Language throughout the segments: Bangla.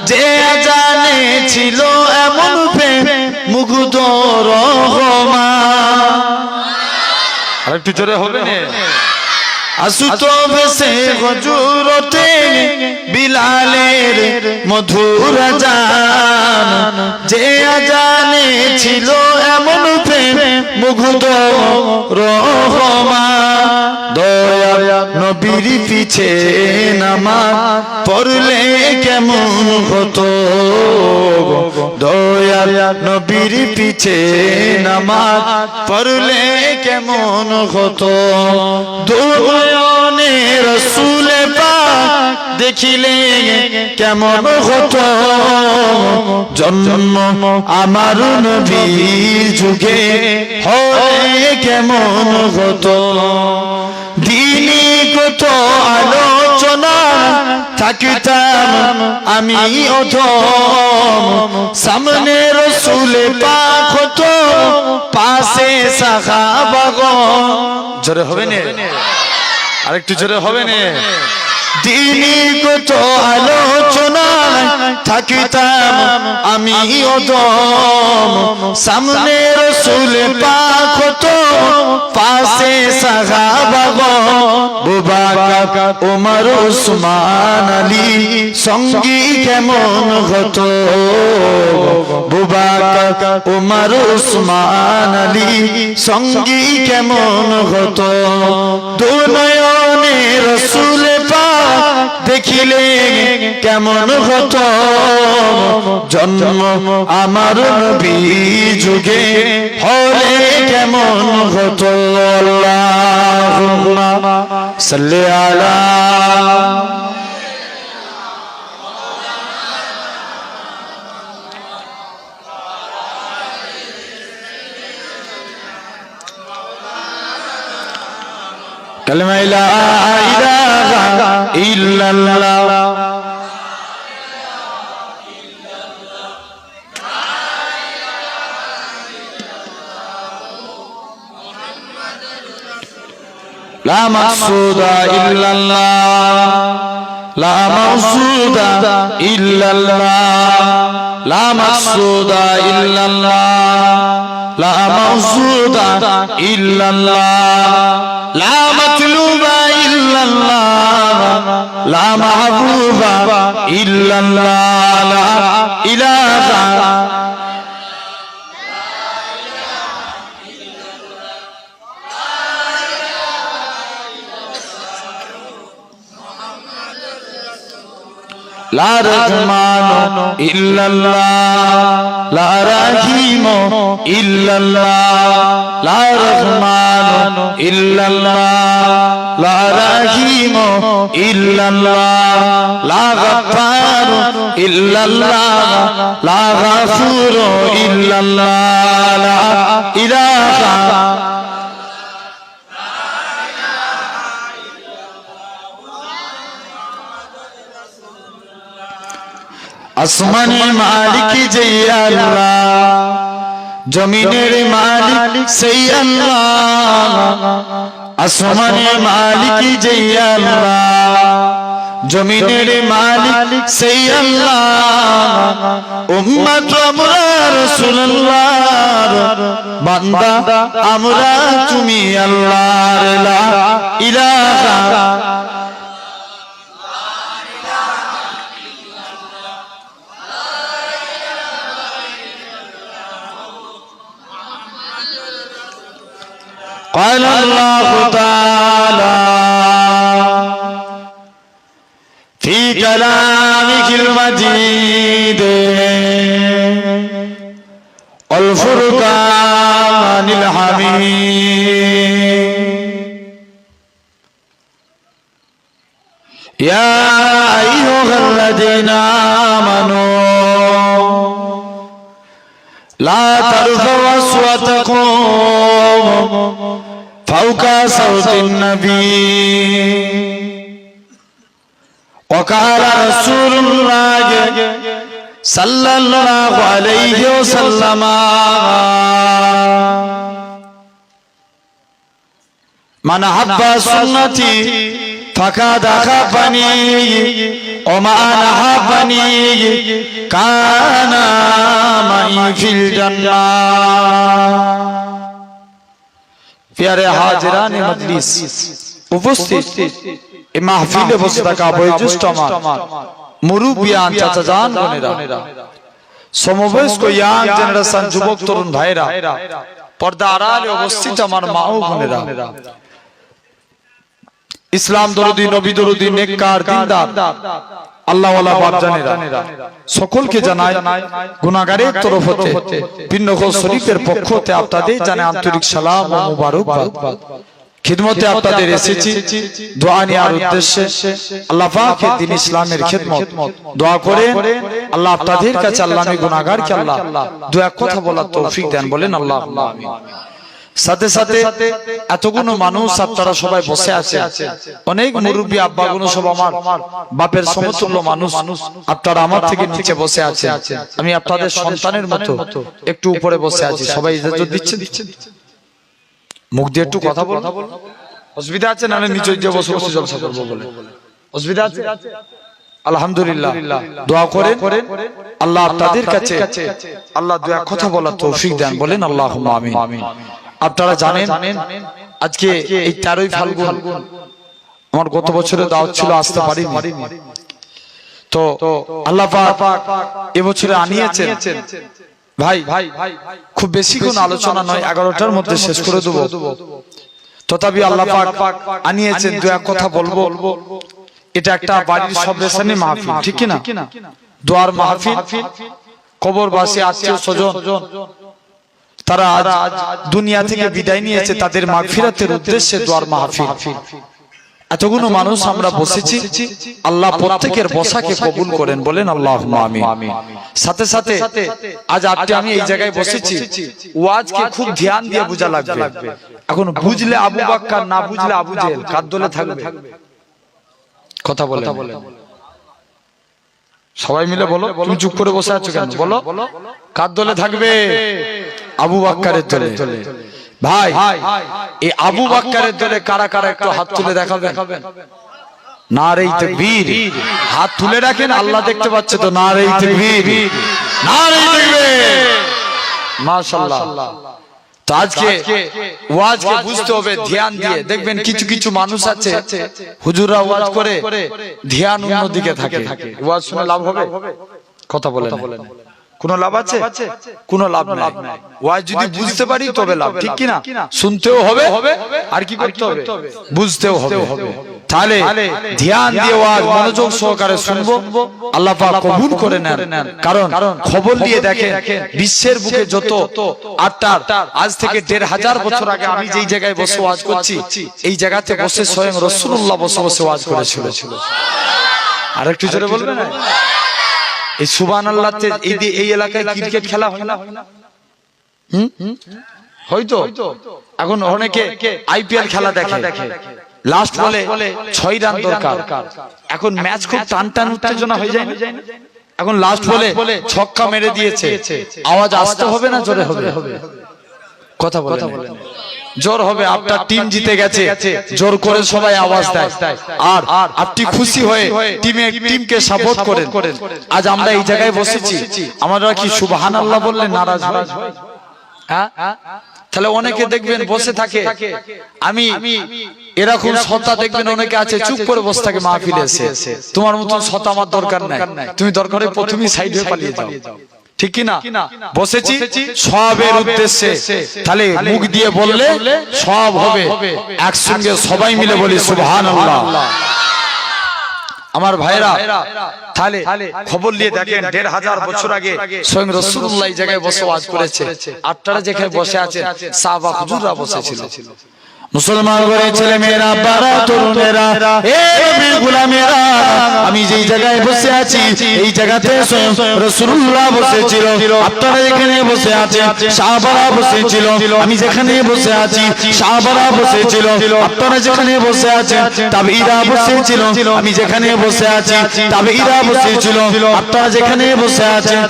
যে জানে ছিল এমন প্রেম মুগ্ধ রহমান। আরেকটু জোরে হবে না? আসুত ভেসে হজুরতে বিলালের মধুর আজান, যে আজানে ছিল এমন প্রেম মুগ্ধ রহমান। দয়া নবীর পিছে নামাজ পড়লে কেমন হতো, দয়া নবীর পিছে নামাজ পড়লে কেমন হতো। দুনয়নে রসুল পাক দেখিলে কেমন হতো, জন্ম আমার নবীর যুগে হলে কেমন হতো। দিনী কত আলোচনা থাকতাম আমি অধম, সামনে রসুল পাক হতো পাশে সাহাবাগণ। জোরে হবে না? আরেকটু জোরে হবে না? দিনী কত আলোচনা থাকতাম আমি অধম, সামনে রসুল পাক হতো পাশে সাহাবাগণ। বুবাকার ওমর উসমান আলী সঙ্গী কেমন হতো, বুবাকার ওমর উসমান আলী সঙ্গী কেমন হতো। দুনয়নে রসুল পাক দেখিলে কেমন হতো, জন্ম আমার নবী যুগে হলে কেমন হতো। আল্লাহুম্মা সাল্লি আলা কালিমা লা ইলাহা ইল্লাল্লাহ। লা মাকসুদা ইল্লাল্লাহ, লা মাকসুদা ইল্লাল্লাহ, লা মাকসুদা ইল্লাল্লাহ, লা মাকসুদা ইল্লাল্লাহ, লা মাতলুবা ইল্লাল্লাহ, লা মাহবুবা ইল্লাল্লাহ, লা ইলাহা লা রহমান ইল্লাল্লাহ, লা রহিম ইল্লাল্লাহ, লা রহমান ইল্লাল্লাহ, লা রহিম ইল্লাল্লাহ, লা গফফার ইল্লাল্লাহ, লা গফুর ইল্লাল্লাহ, লা ইলাহা আসমানের মালিক যে আল্লাহ, জমিনের মালিক সেই আল্লাহ। আসমানের মালিক যে আল্লাহ, জমিনের মালিক সেই আল্লাহ। উম্মত আমরা রাসূলুল্লাহর বান্দা আমরা তুমি আল্লাহর লা ইলাহা قال الله تعالى في كلامه المجيد والفرقان الحميد يا أيها الذين آمنوا لا ترفعوا أصواتكم فوق صوت النبي وقال رسول الله صلى الله عليه وسلم من أحب سنتي فقد أحبني ওমা নাহাবানি কানা মাই ফিল জান্নাহ। প্যারে হাজিরানে মজলিস, উপস্থিত এই মাহফিলে বসে থাকা বয়োজ্যেষ্ঠ আমার মুরুব্বিয়ান চাচাজান বোনেরা, সমবয়স্ক ইয়াং জেনারেশন যুবক তরুণ ভাইরা, পর্দা আড়ালে অবস্থিত আমার মা ও বোনেরা, ইসলাম দরদি, নবী দরদি, নেককার, দিনদার আল্লাহ ওয়ালা বাপজানেরা, সকলকে জানাই গুনাহগারের তরফ হতে পিন্নগর শরীফের পক্ষ হতে আপনাদের জানাই আন্তরিক সালাম ও মুবারকবাদ। খিদমতে আপনাদের এসেছি দোয়া নেওয়ার উদ্দেশ্যে। আল্লাহ পাকের দ্বীন ইসলামের খিদমত দোয়া করেন আল্লাহ আপনাদের কাছে। আল্লাহ আমি গুনাহগারকে আল্লাহ দু এক কথা বলার তৌফিক দেন, বলেন আল্লাহুম্মা আমিন। সাথে সাথে এতগুলো মানুষ আপনারা সবাই বসে আছে, অনেক মুরব্বী আব্বাগুলো সব আমার বাপের সমতুল্য মানুষ, আপনারা আমার থেকে নিচে বসে আছে, আমি আপনাদের সন্তানের মতো একটু উপরে বসে আছি। সবাই ইজাজত দিচ্ছেন? মুখ দিয়ে একটু কথা বলুন। অসুবিধা আছে না? নিচে যে বসে বসে জলসা করবো বলে অসুবিধা আছে? আলহামদুলিল্লাহ, দোয়া করেন আল্লাহ আপনাদের কাছে আল্লাহ দু এক কথা বলার তৌফিক দেন, বলেন আল্লাহুম্মা আমিন। আপনারা জানেন আজকে এই 13ই ফাল্গুন আমার গত বছরে দাওয়াত ছিল, আসতে পারিনি, তো আল্লাহ পাক এবছরে আনিয়েছেন। ভাই খুব বেশি কোন আলোচনা নয়, 11টার মধ্যে শেষ করে দেব, তথাপি আল্লাহ পাক আনিয়েছেন, দু এক কথা বলবো। এটা একটা বাড়ির সবরেশনে মাহফিল, ঠিক কি না? দোয়ার মাহফিল, কবরবাসী, আত্মীয় স্বজন তারা আজ দুনিয়া থেকে বিদায় নিয়েছে, তাদের মাগফিরাতের উদ্দেশ্যে দোয়ার মাহফিল। এতগুলো মানুষ আমরা বসেছি, আল্লাহ প্রত্যেকের বসাকে কবুল করেন, বলেন আল্লাহুম্মা আমিন। সাথে সাথে আজ আপনি আমি এই জায়গায় বসেছি, ওয়াজকে খুব ধ্যান দিয়ে বোঝা লাগবে। এখন বুঝলে আবু বকর, না বুঝলে আবু জেহেল, কার দলে থাকবে? কথা বলে সবাই মিলে বলো। তুমি চুপ করে বসে আছো কেন? বলো, কার দলে থাকবে? আবু বকরের দলে। ভাই এই আবু বকরের দলে কারা কারা একটু হাত তুলে দেখাবেন? নারে তাকবীর, হাত তুলে রাখেন, আল্লাহ দেখতে পাচ্ছে তো। নারে তাকবীর, নারে তাকবীর, মাশাআল্লাহ। তো আজকে ওয়াজকে বুঝতে হবে ধ্যান দিয়ে। দেখবেন কিছু কিছু মানুষ আছে, হুজুররা ওয়াজ করে ধ্যান অন্যদিকে থাকে। ওয়াজ শুনে লাভ হবে? কথা বলেন, কোন লাভ আছে? কোন লাভ নাই। ওয়াজ যদি বুঝতে পারি তবে লাভ, ঠিক কি না? শুনতেও হবে আর কি করতে হবে? বুঝতেও হবে। তাহলে ধ্যান দিয়ে ওয়াজ মনোযোগ সহকারে শুনবো, আল্লাহ পাক কবুল করে নেন। কারণ খবর নিয়ে দেখেন বিশ্বের বুকে যত আজ থেকে 1500 বছর আগে আমি যেই জায়গায় বসে ওয়াজ করছি, এই জায়গাতে বসে স্বয়ং রাসূলুল্লাহ বসে বসে ওয়াজ করেছিল। আর একটু জোরে বলবেন না? এই সুবহানাল্লাহ, এই এলাকায় ক্রিকেট খেলা হয় না? হয়তো এখন অনেকে আইপিএল খেলা দেখে, লাস্ট বলে 6 রান দরকার। এখন ম্যাচ খুব টান টান উত্তেজনা হয়ে যায় না? এখন লাস্ট বলে ছক্কা মেরে দিয়েছে, আওয়াজ আসতে হবে না জোরে হবে? কথা বলেন, জোর হবে। আপনার টিম জিতে গেছে, জোর করে সবাই আওয়াজ দেয়, আর আপনি খুশি হয়ে টিমকে সাপোর্ট করেন। আজ আমরা এই জায়গায় বসেছি, আমরা কি সুবহানাল্লাহ বললে নারাজ হয়? হ্যাঁ, তাহলে অনেকে দেখবেন বসে থাকে। আমি এরকম সত্তা দেখবেন অনেকে আছে চুপ করে বসে থাকে মাহফিলে এসে। তোমার মতন সত্তা আমার দরকার নাই, তুমি দরকারে প্রথমেই সাইড হয়ে পালিয়ে যাও, ঠিক কি না? বসেছি সবের উদ্দেশ্যে, তাহলে মুখ দিয়ে বললে সব হবে। একসঙ্গে সবাই মিলে বলি সুবহানাল্লাহ। আমার ভাইরা, তাহলে খবর নিয়ে দেখেন 1500 বছর আগে স্বয়ং রাসূলুল্লাহ এই জায়গায় বসে ওয়াজ করেছে। আপনারা যেখানে বসে আছেন সাহাবা হুজুররা বসেছিল। মুসলমান ঘরে ছেলে মেয়েরা, বারা তরুণেরা, এ নবীর গোলামেরা, আমি যেই জায়গায় বসে আছি এই জায়গাতে স্বয়ং রাসূলুল্লাহ বসেছিল। আপনারা যেখানে বসে আছেন সাহাবারা বসেছিল। আমি যেখানে বসে আছি সাহাবারা বসেছিল। আপনারা যেখানে বসে আছেন তাবেঈরা বসেছিল। আমি যেখানে বসে আছি তাবেঈরা বসেছিল। আপনারা যেখানে বসে আছেন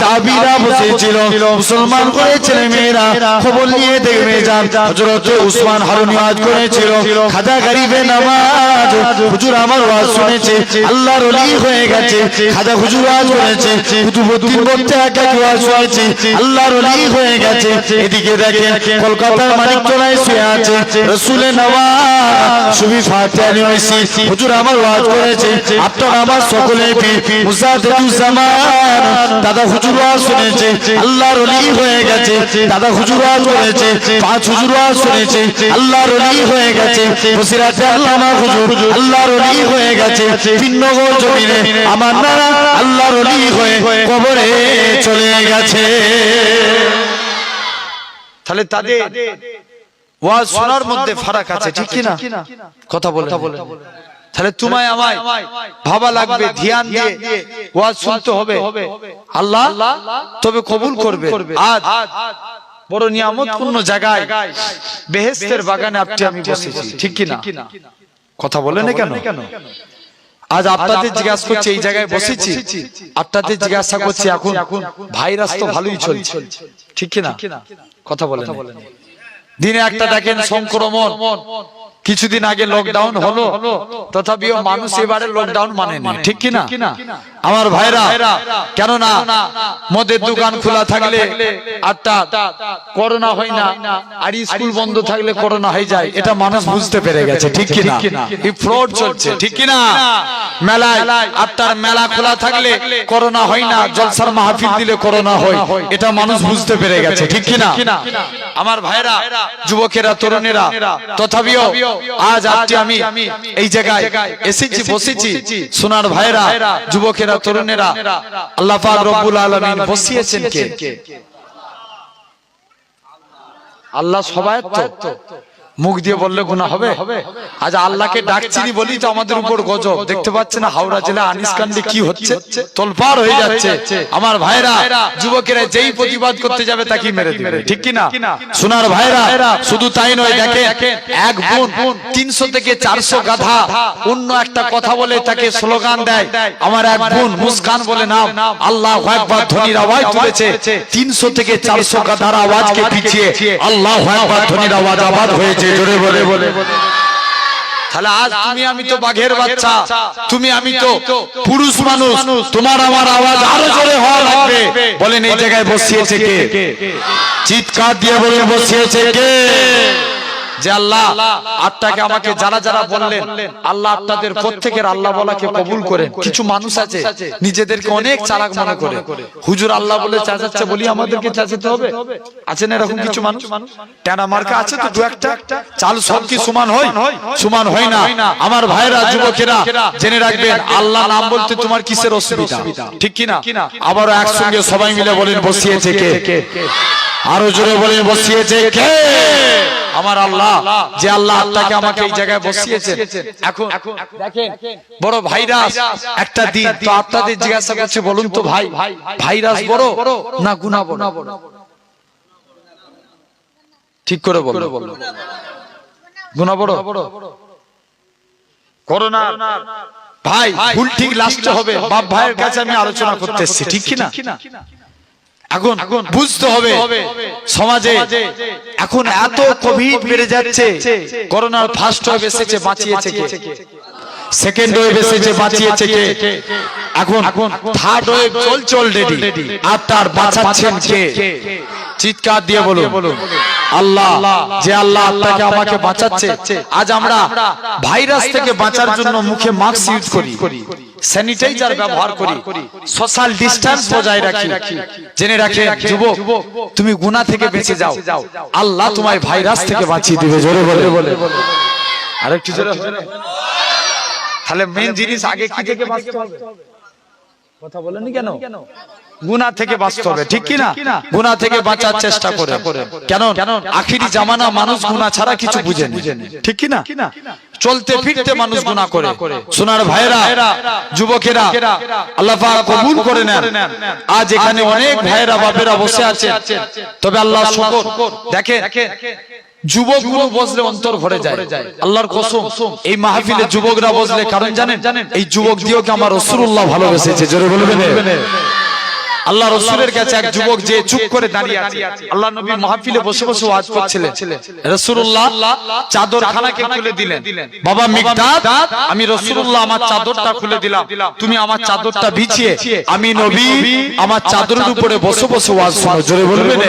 তাবেঈরা বসেছিল। মুসলমান ঘরে ছেলে মেয়েরা, খবর নিয়ে দেখবে যান হযরত উসমান হারুনি ওয়াজ করেছিল খাজা গরিবে নামাজ হুজুর আমার ওয়াজ শুনেছে আল্লাহর ওলি হয়ে গেছে খাজা হুজুর ওয়াজ করেছে কুতুবউদ্দিন বক্তা একাকি ওয়াজ শুনেছে আল্লাহর ওলি হয়ে গেছে এদিকে দেখেন কলকাতার মানিকতলায় শুয়ে আছে রাসূলের নওয়াজ সুবি ফাতিহা নিয়েছি হুজুর আমার ওয়াজ করেছে আপনারা আমার সকলের পীর মুজাদ্দিদুজ্জামান দাদা হুজুর ওয়াজ শুনেছে আল্লাহর ওলি হয়ে গেছে দাদা হুজুর ওয়াজ করেছে পাঁচ হুজুর ওয়াজ শুনেছে আল্লাহর ওলি হয়ে গেছে বসিরাতে আল্লামা হুজুর আল্লাহর ওলি হয়ে গেছে ভিন্নগর জমিনে আমার নানা আল্লাহর ওলি হয়ে কবরে চলে গেছে। তাহলে তাদের ওয়াজ শোনার মধ্যে ফারাক আছে ঠিক কি না কথা বলে তাহলে তোমায় আমায় ভাবা লাগবে ধ্যান দিয়ে ওয়াজ শুনতে হবে আল্লাহ তবে কবুল করবে। আজ বড় নিয়ামতপূর্ণ জায়গায় বেহেশতের বাগানে আপনি আমি বসেছি ঠিক কি না কথা বলে না কেন আজ আপনাদের জিজ্ঞাসা করছি এই জায়গায় বসেছি আপনাদের জিজ্ঞাসা করছি এখন ভাইরাস তো ভালোই চলছে ঠিক কি না কথা বলে দিনে একটা দেখেন সংক্রমণ কিছুদিন আগে লকডাউন হলো তথাপিও মানুষ এবারে লকডাউন মানেনি ঠিক কি না আমার ভাইরা কেন না মদের দোকান খোলা থাকলে আটটা করোনা হয় না আর স্কুল বন্ধ থাকলে করোনা হয়ে যায় এটা মানুষ বুঝতে পেরে গেছে ঠিক কি না এই ফ্রড চলছে ঠিক কি না মেলায় আটটার মেলা খোলা থাকলে করোনা হয় না জলসার মাহফিল দিলে করোনা হয় এটা মানুষ বুঝতে পেরে গেছে ঠিক কি না আমার ভাইরা যুবকেরা তরুণেরা তথাপিও আজ আমি এই জায়গায় এসেছি বসেছি সোনার ভাইরা যুবকেরা তরুণেরা আল্লাহ পাক রব্বুল আলামিন বসিয়েছেন কে আল্লাহ সবাই তো মুখ দিয়ে বললে গুনাহ হবে আজ আল্লাহকে ডাকছিনি বলি তো আমাদের উপর গজব দেখতে পাচ্ছেন না হাওড়া জেলা আনিসকান্ডে কি হচ্ছে তোলপাড় হয়ে যাচ্ছে আমার ভাইরা যুবকেরা যেই প্রতিবাদ করতে যাবে তাকে মেরে দিবে ঠিক কি না সোনার ভাইরা শুধু তাই নয় দেখেন এক বোন 300 থেকে 400 গাধা অন্য একটা কথা বলে তাকে স্লোগান দেয় আমার এক বোন মুস্কান বলে নাম আল্লাহু আকবার ধ্বনির আওয়াজ তুলেছে 300 থেকে 400 গাধার আওয়াজকে পিছিয়ে আল্লাহু আকবার ধ্বনির আওয়াজ হয়েছে জোরে বলে তাহলে আজ তুমি আমি তো বাঘের বাচ্চা তুমি আমি তো পুরুষ মানুষ তোমার আমার আওয়াজ আরো জোরে হওয়া লাগবে বলেন এই জায়গায় বসিয়েছে কে চিৎকার দিয়ে বলেন বসিয়েছে কে যে আল্লাহ আপনাকে আমাকে যারা যারা বললেন আল্লাহ আপনাদের প্রত্যেকের আল্লাহ বলাকে কবুল করেন। কিছু মানুষ আছে নিজেদেরকে অনেক চালাক মনে করে হুজুর আল্লাহ বলে চাচাচ্ছে বলি আমাদেরকে চাচাতে হবে আছেন এরকম কিছু মানুষ টানা মার্কা আছে তো দু একটা চাল সব কি সমান হয় না আমার ভাইরা যুবকেরা জেনে রাখবেন আল্লাহ নাম বলতে তোমার কিসের অসুবিধা ঠিক কি না আবার একসঙ্গে সবাই মিলে বলেন বসিয়েছে কে আরো জোরে বলেন বসিয়েছে কে আমার আল্লাহ যে আল্লাহ আপনাকে আমাকে এই জায়গায় বসিয়েছে এখন দেখেন বড় ভাইরাস একটা দিন তো আপনাদের জিজ্ঞাসা করছে বলুন তো ভাই ভাইরাস বড় না গুনাহ বড় ঠিক করে বলো গুনাহ বড় করোনা ভাই ভুল ঠিক লাস্টে হবে বাপ ভাইয়ের কাছে আমি আলোচনা করতে এসেছি ঠিক কি না এখন বুঝতে হবে সমাজে এখন এত কোভিড বেড়ে যাচ্ছে করোনার ফার্স্ট ওয়েভ এসেছে বাঁচিয়েছে কে সেকেন্ড ওয়েভ এসেছে বাঁচিয়েছে কে এখন থার্ড ওয়েভ চলছে অলরেডি আপনার বাঁচাচ্ছেন কে চিৎকার দিয়ে বলুন আল্লাহ যে আল্লাহ আপনাকে আমাকে বাঁচাচ্ছে আজ আমরা ভাইরাস থেকে বাঁচার জন্য মুখে মাস্ক ইউজ করি স্যানিটাইজার ব্যবহার করি সোশ্যাল ডিসটেন্স বজায় রাখি জেনে রাখেন যুবক তুমি গুনাহ থেকে বেঁচে যাও আল্লাহ তোমায় ভাইরাস থেকে বাঁচিয়ে দিবে জোরে বলে আরেকটু জোরে তাহলে মেইন জিনিস আগে কি থেকে বাঁচতে হবে কথা বলেননি কেন গুনাহ থেকে বাঁচতে হবে ঠিক কি না গুনাহ থেকে বাঁচার চেষ্টা করে কেন আখিরি জামানা মানুষ গুনাহ ছাড়া কিছু বুঝে না ঠিক কি না চলতে ফিরতে মানুষ গুনাহ করে সোনার ভাইরা যুবকেরা আল্লাহ পাক কবুল করে নেন আজ এখানে অনেক ভাইরা বাপেরা বসে আছে তবে আল্লাহ শুকর দেখেন যুবকগুলো বসলে অন্তর ভরে যায় আল্লাহর কসম এই মাহফিলে যুবকরা বসলে কারণ জানেন এই যুবক দিয়েও কি আমার রাসূলুল্লাহ ভালোবেসেছে জোরে বলবেন আল্লাহ রাসূলের কাছে এক যুবক যে চুপ করে দাঁড়িয়ে আছে, আল্লাহ নবী মাহফিলে বসে বসে ওয়াজ করছিলেন। রাসূলুল্লাহ চাদরখানাকে খুলে দিলেন, বাবা মিকদাদ, আমি রাসূলুল্লাহ আমার চাদরটা খুলে দিলাম, তুমি আমার চাদরটা বিছিয়ে আমি নবী আমার চাদরের উপরে বসে বসে ওয়াজ শোনো। জোরে বলবেন?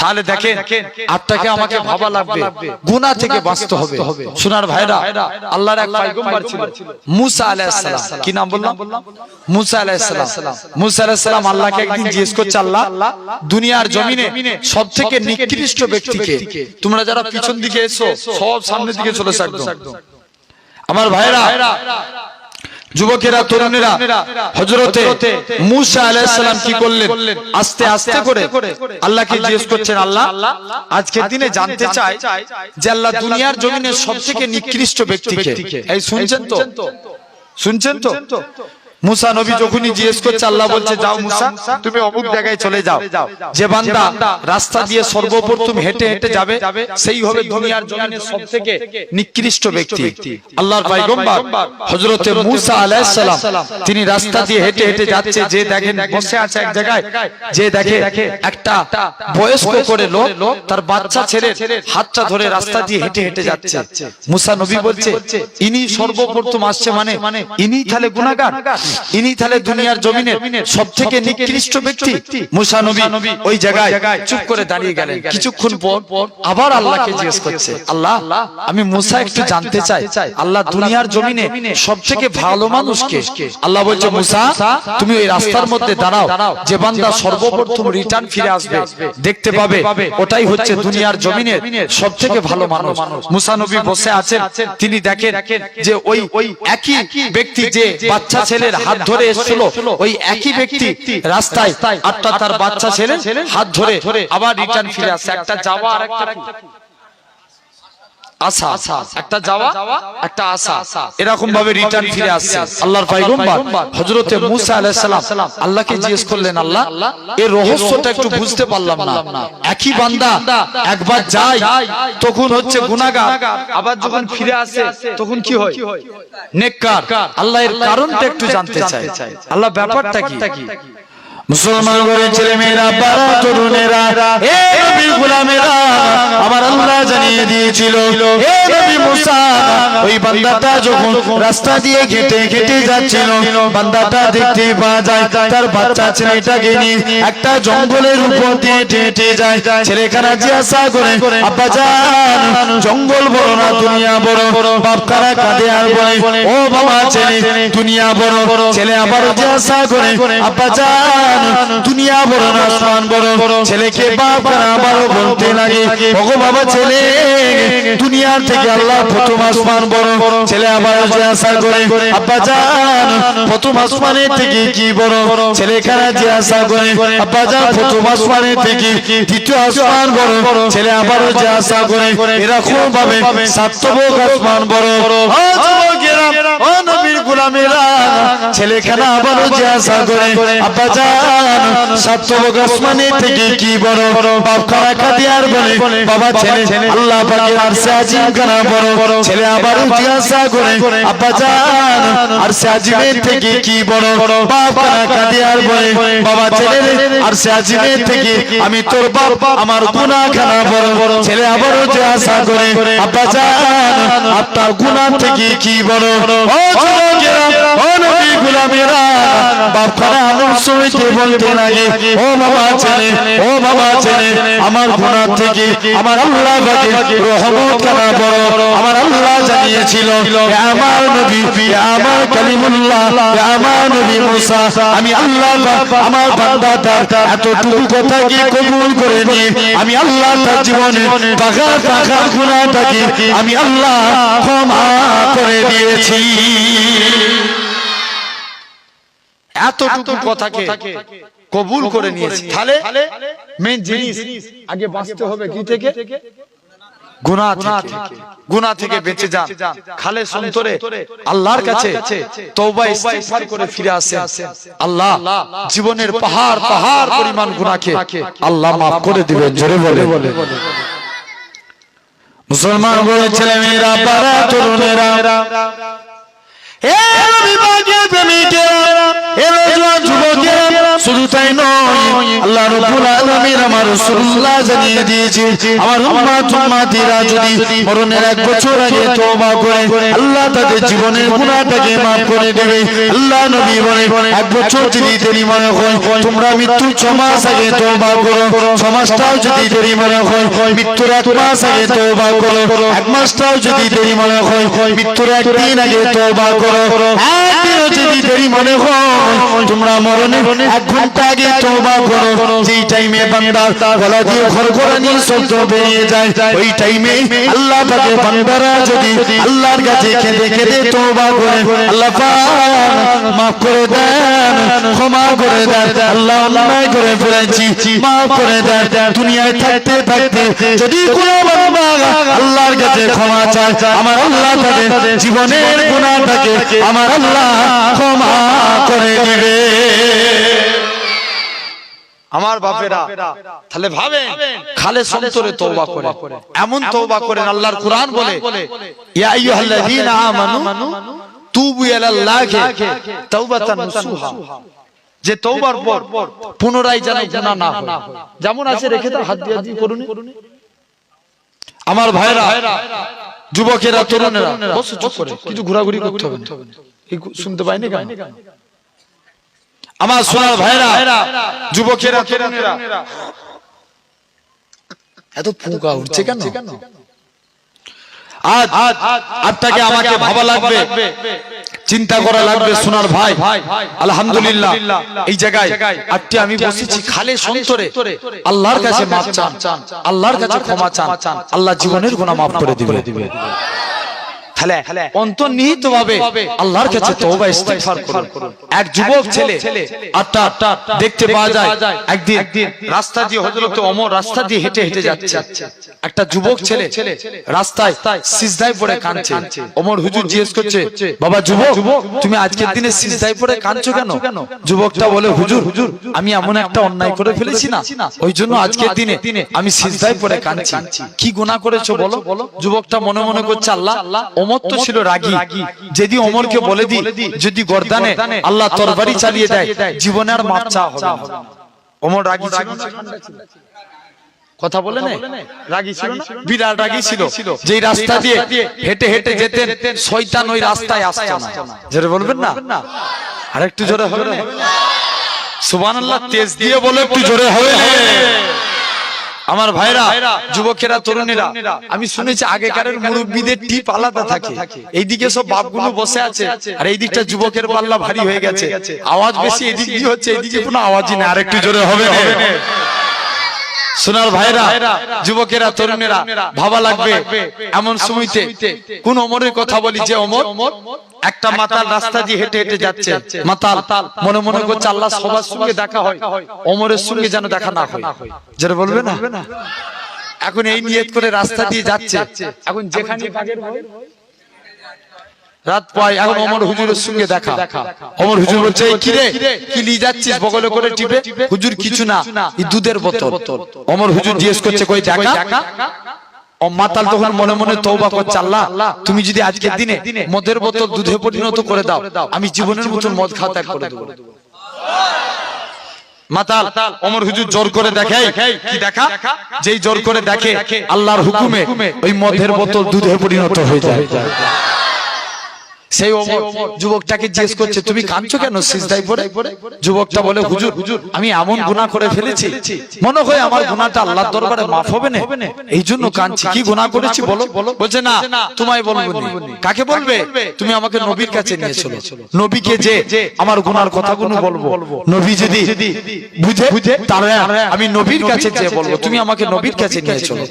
তাহলে দেখেন আপনাকে আমাকে ভাবা লাগবে, গুনাহ থেকে বাঁচতে হবে। সোনার ভাইরা, আল্লাহর এক পয়গম্বর ছিল মুসা আলাইহিস সালাম। কি নাম বললাম? মুসা আলাইহিস সালাম। মুসা আলাইহিস সালাম আল্লাহকে একদিন জিজ্ঞেস করছে, আল্লাহ দুনিয়ার জমিনে সবথেকে নিকৃষ্ট ব্যক্তিকে? তোমরা যারা পিছন দিকে এসো সব সামনের দিকে চলে আসো একদম। আমার ভাইরা, যুবকেরা, তরুণেরা, হযরতে মুসা আলাইহিস সালাম কি করলেন? আস্তে আস্তে করে আল্লাহকে জিজ্ঞেস করছেন, আল্লাহ আজকের দিনে জানতে চাই যে আল্লাহ দুনিয়ার জমিনে সবথেকে নিকৃষ্ট ব্যক্তিকে? এই শুনছেন তো? শুনছেন তো? মুসা নবী যখনই জিজ্ঞেস করছে, আল্লাহ বলছে, যাও মুসা, তুমি অমুক জায়গায় চলে যাও, যে বান্দা রাস্তা দিয়ে সর্বপ্রথম হেঁটে হেঁটে যাবে সেই হবে দুনিয়ার জমিনে সবথেকে নিকৃষ্ট ব্যক্তি। আল্লাহর পয়গম্বর হযরতে মুসা আলাইহিস সালাম তিনি রাস্তা দিয়ে হেঁটে হেঁটে যাচ্ছে, যে দেখেন বসে আছে এক জায়গায়, যে দেখে একটা বয়স্ক করে লোক তার বাচ্চা ছেলে হাতটা ধরে রাস্তা দিয়ে হেঁটে হেঁটে যাচ্ছে। মুসা নবী বলছে, ইনি সর্বপ্রথম আসছে, মানে ইনি তাহলে গুনাহগার, ইনি তাহলে দুনিয়ার জমিনে সবথেকে নিকৃষ্ট ব্যক্তি। মুসা নবী ওই জায়গায় চুপ করে দাঁড়িয়ে গেলেন। কিছুক্ষণ পর আবার আল্লাহকে জিজ্ঞেস করছে, আল্লাহ আমি মুসা একটু জানতে চাই, আল্লাহ দুনিয়ার জমিনে সবথেকে ভালো মানুষ কে? আল্লাহ বলছে, মুসা তুমি ওই রাস্তার মধ্যে দাঁড়াও, যে বান্দা সর্বপ্রথম রিটার্ন ফিরে আসবে দেখতে পাবে ওটাই হচ্ছে দুনিয়ার জমিনে সবথেকে ভালো মানুষ। মুসা নবী বসে আছেন, তিনি দেখেন যে ওই একই ব্যক্তি যে বাচ্চা ছেলের হাত ধরে এসেছিল, ওই একই ব্যক্তি রাস্তায় আটটা তার বাচ্চা ছেলে হাত ধরে আবার রিটার্ন ফিরে আসে। একটা যাওয়া আর একটা আশা, একটা যাওয়া একটা আশা, এরকম ভাবে রিটার্ন ফিরে আসছে। আল্লাহর পয়গম্বর হযরতে মুসা আলাইহিস সালাম আল্লাহকে জিজ্ঞেস করলেন, আল্লাহ এর রহস্যটা একটু বুঝতে পারলাম না। একই বান্দা একবার যায় তখন হচ্ছে গুনাহগার, আবার যখন ফিরে আসে তখন কি হয়? নেককার। আল্লাহ এর কারণটা একটু জানতে চাই, আল্লাহ ব্যাপারটা কি? মুসলমান ঘরের ছেলে মেয়েরা, বাবা তরুণেরা, হে নবীর গোলামেরা, আমার আল্লাহ জানিয়ে দিয়েছিল, হে নবী মুসা, ওই বান্দাটা যখন রাস্তা দিয়ে হেঁটে হেঁটে যাচ্ছিল, বান্দাটা দেখতে পাওয়া যায় তার বাচ্চা ছেলেটাকে নিয়ে একটা জঙ্গলের উপর দিয়ে হেঁটে যায়। ছেলেখানা জিজ্ঞাসা করে, আব্বা জান জঙ্গল বড় না দুনিয়া বড়? বাপখানা কাঁদে আর বলে, ও বাবা ছেলে দুনিয়া বড়। ছেলে আবার জিজ্ঞাসা করে, আব্বা জান দুনিয়া বড় না আসমান বড়? ছেলেকে বাপ আবারও বলতে লাগে, ওগো বাবা ছেলে দুনিয়ার থেকে আল্লাহ প্রথম আসমান বড়। ছেলে আবার জিজ্ঞাসা করে, আব্বা জান প্রথম আসমানের থেকে কি বড়? ছেলে খানা জিজ্ঞাসা করে, আব্বা জান প্রথম আসমানের থেকে দ্বিতীয় আসমান বড়। ছেলে আবারও জিজ্ঞাসা করে, এরকম ভাবে সাতবক আসমান বড়। ও নবীর গোলামেরা, ছেলেখানা আবারও জিজ্ঞাসা করে, আব্বা জান সাতবক আসমানের থেকে কি বড়? বাপ খানা কাঁদে আর বলে, বাবা ছেলে আল্লাহ পাকের আরশে আজিম খানা বড়। ছেলে আবারও জিজ্ঞাসা করে, আব্বা জান আরশে আজিমের থেকে কি বড়? বাপ খানা কাঁদে আর বলে, বাবা ছেলে আরশে আজিমের থেকে আমি তোর বাপ আমার গুনাহ খানা বড়। ছেলে আবারও জিজ্ঞাসা করে, আব্বা জান আপনার গুনাহ থেকে কি বড়? ও যুবকেরা, ও নবীর গোলামেরা, বাপ খানা আমার সইতে বলতে লাগে, ও বাবা ছেলে, ও বাবা ছেলে, আমার গুনাহ থেকে আমার আল্লাহ পাকের রহমত খানা বড়। আমার আল্লাহ জানিয়েছিল, আমার নবী, আমার কালিমুল্লাহ, আমার নবী মুসা, আমি আল্লাহ আমার বান্দাটার এতটুকু কথাকে কবুল করে নিয়ে আমি আল্লাহ তার জীবনে পাখার পাখার গুনাহটাকে আমি আল্লাহ ক্ষমা করে দিয়েছি। এতটুকু কথাকে কবুল করে নিয়েছি। তাহলে মেন জিনিস আগে বাঁচতে হবে কি থেকে? গুনাহ থেকে। গুনাহ থেকে বেঁচে যান, খালেস অন্তরে আল্লাহর কাছে তওবা ইস্তিগফার করে ফিরে আসেন। আল্লাহ জীবনের পাহাড় পাহাড় পরিমাণ গুনাহকে আল্লাহ maaf করে দিবেন। জোরে বলে মুসলমান ঘরের ছেলে মেয়েরা, বাবা তরুণেরা, হে নবী পাকের প্রেমিকেরা, হে যুবকেরা, আল্লাহ রাব্বুল আলামিন আমার রাসূলুল্লাহ জানিয়ে দিয়েছে আমার উম্মতিরা যদি মরণের 1 বছর আগে তওবা করে আল্লাহ তাদের জীবনের গুনাহটাকে maaf করে দেবে আল্লাহ নবী বলে 1 বছর যদি দেরি মনে হয় তোমরা মৃত্যু 6 মাস আগে তওবা করো 6 মাসটাও যদি দেরি মনে হয় মৃত্যুর 1 মাস আগে তওবা করো 1 মাসটাও যদি দেরি মনে হয় মৃত্যুর 1 দিন আগে তওবা করো একদিনও যদি দেরি মনে হয় তোমরা মরণের 1 ঘন্টা আগে তওবা করো যেই টাইমে বান্দার গলা দিয়ে ঘরঘরানি শব্দ বেরিয়ে যায় ওই টাইমে আল্লাহ পাকে বান্দারা যদি আল্লাহর কাছে কেঁদে কেঁদে তওবা করে আল্লাহ পাক maaf করে দেন ক্ষমা করে দেন আল্লাহ অন্যায় করে ফেলেছি maaf করে দেন দুনিয়ায় থাকতে থাকতে যদি কোনো বান্দা আল্লাহর কাছে ক্ষমা চায় আমার আল্লাহ তাদের জীবনের গুনাহটাকে আমার আল্লাহ ক্ষমা করে দিবে আমার বাপেরা তাহলে ভাবেন খালেস অন্তরে তওবা করে এমন তওবা করেন আল্লাহর কোরআন বলে ইয়া আইয়ুহাল্লাযীনা আমানু তুবু ইলাল্লাহি তাওবাতান নাসুহা যে তওবার পর পুনরায় যেন গুনাহ না হয় যেমন আছে রেখে দাও হাত দিয়ে করুন আমার ভাইরা যুবকেরা তরুণেরা বসে চুপ করে কিছু ঘোরাঘুরি করতে হবে না শুনতে পাইনি কেন আমার সোনার ভাইরা যুবকেরা তরুণেরা এত ফুঁকা উঠছে কেন আজ আপনাকে আমাকে ভাবা লাগবে চিন্তা করা লাগবে সোনার ভাই আলহামদুলিল্লাহ এই জায়গায় আজকে আমি বসেছি খালেস অন্তরে আল্লাহর কাছে মাফ চান আল্লাহর কাছে ক্ষমা চান আল্লাহ জীবনের গুনাহ মাফ করে দিবে তাহলে অন্তর্নিহিতভাবে আল্লাহর কাছে তওবা ইস্তিগফার করুন এক যুবক ছেলে আটটা দেখতে পাওয়া যায় একদিন রাস্তা দিয়ে হযরত ওমর রাস্তা দিয়ে হেঁটে হেঁটে যাচ্ছে একটা যুবক ছেলে রাস্তায় সিজদায় পড়ে কাঁদছে ওমর হুজুর জিজ্ঞেস করছে বাবা যুবক তুমি আজকের দিনে সিজদায় পড়ে কাঁদছো কেন যুবকটা বলে হুজুর আমি এমন একটা অন্যায় করে ফেলেছি না ওইজন্য আজকের দিনে আমি সিজদায় পড়ে কাঁদছি কি গুনাহ করেছো বলো যুবকটা মনে মনে করছে আল্লাহ ওমর তো ছিল রাগী যদি ওমরকে বলে দি যদি গর্দানে আল্লাহ তরবারি চালিয়ে দেয় জীবনে আর মাপ চাওয়া হবে না ওমর রাগী ছিল কথা বলে না রাগী ছিল না বিরাট রাগী ছিল যেই রাস্তা দিয়ে হেঁটে হেঁটে যেতেন শয়তান ওই রাস্তায় আসতো না জোরে বলবেন না আরেকটু জোরে হবে না সুবহানাল্লাহ তেজ দিয়ে বলে একটু জোরে হবে না আমার ভাইরা যুবকেরা তরুণেরা আমি শুনেছি আগেকারের মুরব্বিদের টিপ আলাদা থাকে এইদিকে সব বাপগুলো বসে আছে আর এই দিকটা যুবকের পাল্লা ভারী হয়ে গেছে আওয়াজ বেশি এদিক দিয়ে হচ্ছে এইদিকে কোনো আওয়াজই নেই আরেকটু জোরে হবে না সোনার ভাইরা যুবকেরা তরুণেরা ভাবা লাগবে এমন সময়তে কোন ওমরের কথা বলি যে ওমর একটা মাতাল রাস্তা দিয়ে হেঁটে হেঁটে যাচ্ছে মাতাল মনে মনে করছে আল্লাহ সবার সঙ্গে দেখা হয় ওমরের সঙ্গে যেন দেখা না হয় যেটা বলবে না এখন এই নিয়ত করে রাস্তা দিয়ে যাচ্ছে এখন যেখানে কাজের হয় রাত পায় এখন ওমর হুজুরের সঙ্গে দেখা ওমর হুজুর বলছে কি রে কি নিয়ে যাচ্ছিস বগলে করে টিপে হুজুর কিছু না এই দুধের বোতল ওমর হুজুর জিজ্ঞেস করছে কই দেখা ও মাতাল তখন মনে মনে তওবা করছে আল্লাহ তুমি যদি আজকের দিনে মদের বোতল দুধে পরিণত করে দাও আমি জীবনের মতন মদ খাওয়া ত্যাগ করে দেব মাতাল ওমর হুজুর জোর করে দেখে কি দেখা যেই জোর করে দেখে আল্লাহর হুকুমে ওই মদের বোতল দুধে পরিণত হয়ে যায় সেই ওমর যুবকটাকে জিজ্ঞেস করছে তুমি কাঁদছো কেন সিজদায় পড়ে যুবকটা বলে হুজুর আমি এমন গুনাহ করে ফেলেছি মনে হয় আমার গুনাহটা আল্লাহর দরবারে maaf হবে না এইজন্য কাঁদছি কি গুনাহ করেছি বলো বলছে না তোমায় বলবো না কাকে বলবে তুমি আমাকে নবীর কাছে নিয়ে চলো নবীকে যে আমার গুনাহর কথাগুলো বলবো নবী যদি বুঝে তাহলে আমি নবীর কাছে যে বলবো তুমি আমাকে নবীর কাছে নিয়ে চলো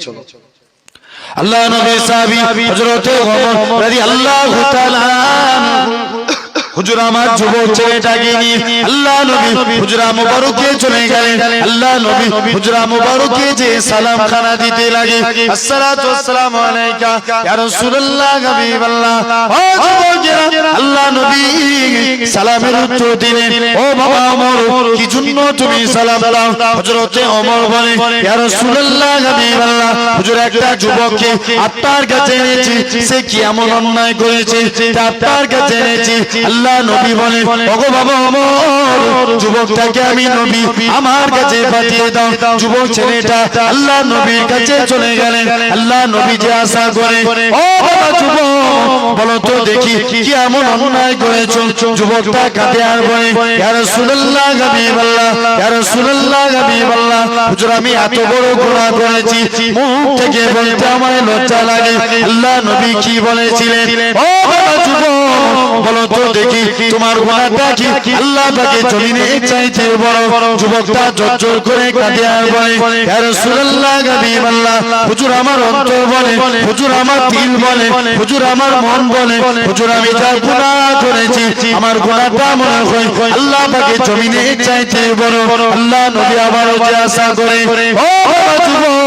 আল্লাহ নবী সাহাবী হযরত ওমর রাদিয়াল্লাহু তাআলা হুজুর আমার যুবক ছেলেটাকে নিয়ে আল্লাহ নবী হুজরা মুবারকে চলে গেলেন আল্লাহ নবী হুজরা মুবারকে যে সালাম খানা দিতে লাগে আসসালাতু ওয়াসসালামু আলাইকা ইয়া রাসূলুল্লাহ হাবিবাল্লাহ ও যুবকেরা আল্লাহ নবী সালামের উত্তর দিলেন ও বাবা ওমর কি জন্য জন্য তুমি সালাম দাও হযরতে ওমর বলে ইয়া রাসূলুল্লাহ হাবিবাল্লাহ হুজুর একটা যুবককে আপনার কাছে এনেছি সে কি এমন অন্যায় করেছে তা আপনার কাছে এনেছি আল্লাহ নবী বলে ওগো বাবা ওমর যুবকটাকে আমি নবী আমার কাছে পাঠিয়ে দাও যুবক ছেলেটা আল্লাহ নবীর কাছে চলে গেলেন আল্লাহ নবী যে আশা করে ও বাবা যুবক বলো তো দেখি কি এমন অন্যায় করেছো যুবকটা কাঁদে আর বলে ইয়া রাসূলুল্লাহ হাবিবাল্লাহ ইয়া রাসূলুল্লাহ হাবিবাল্লাহ হুজুর আমি এত বড় গুনাহ করেছি মুখ থেকে বলতে আমার লজ্জা লাগে আল্লাহ নবী কি বলেছিলেন ও বাবা যুবক বলো তো দেখি তোমার গুনাহটা কি আল্লাহ পাকে জমিনে চাইতে বড় যুবকটা জোর করে কাঁদে আর বলে ইয়া রাসূলুল্লাহ হাবিবাল্লাহ হুজুর আমার অন্তর বলে হুজুর আমার দিল বলে হুজুর আমার মন বলে হুজুর আমি যা গুনাহ করেছি আমার গুনাহটা মনে হয় আল্লাহ পাকে জমিনে চাইতে বড় আল্লাহ নবী আবার জিজ্ঞাসা করে ও বাবা যুবক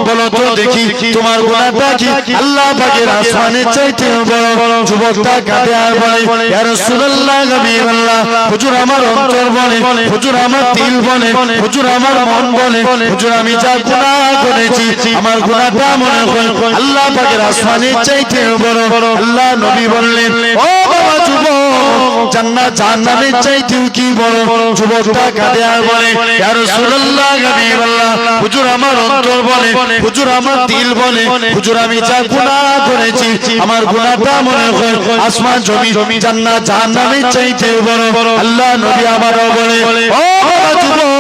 বলো তো দেখি তোমার গুনাহটা কি আল্লাহ পাকের আসমানের চাইতে বড় যুবকটা কাঁদে আর বলে ইয়া রাসূলুল্লাহ হাবিবাল্লাহ হুজুর আমার অন্তর বলে হুজুর আমার দিল বলে হুজুর আমার মন বলে হুজুর আমি যা গুনাহ করেছি আমার গুনাহটা মনে হয় আল্লাহ পাকের আসমানের চাইতে বড় আল্লাহ নবী বললেন ও বাবা যুবক জান্নাত জাহান্নামের চাইতেও কি বড় যুবকটা কাঁদে আর বলে ইয়া রাসূলুল্লাহ হাবিবাল্লাহ হুজুর আমার অন্তর বলে হুজুর আমার দিল বলে হুজুর আমি যা গুনাহ করেছি আমার গুনাহটা মনে হয় আসমান জমি জান্নাত জাহান্নামের চাইতে বড় আল্লাহ নবী আবারও বলে ও বাবা যুবক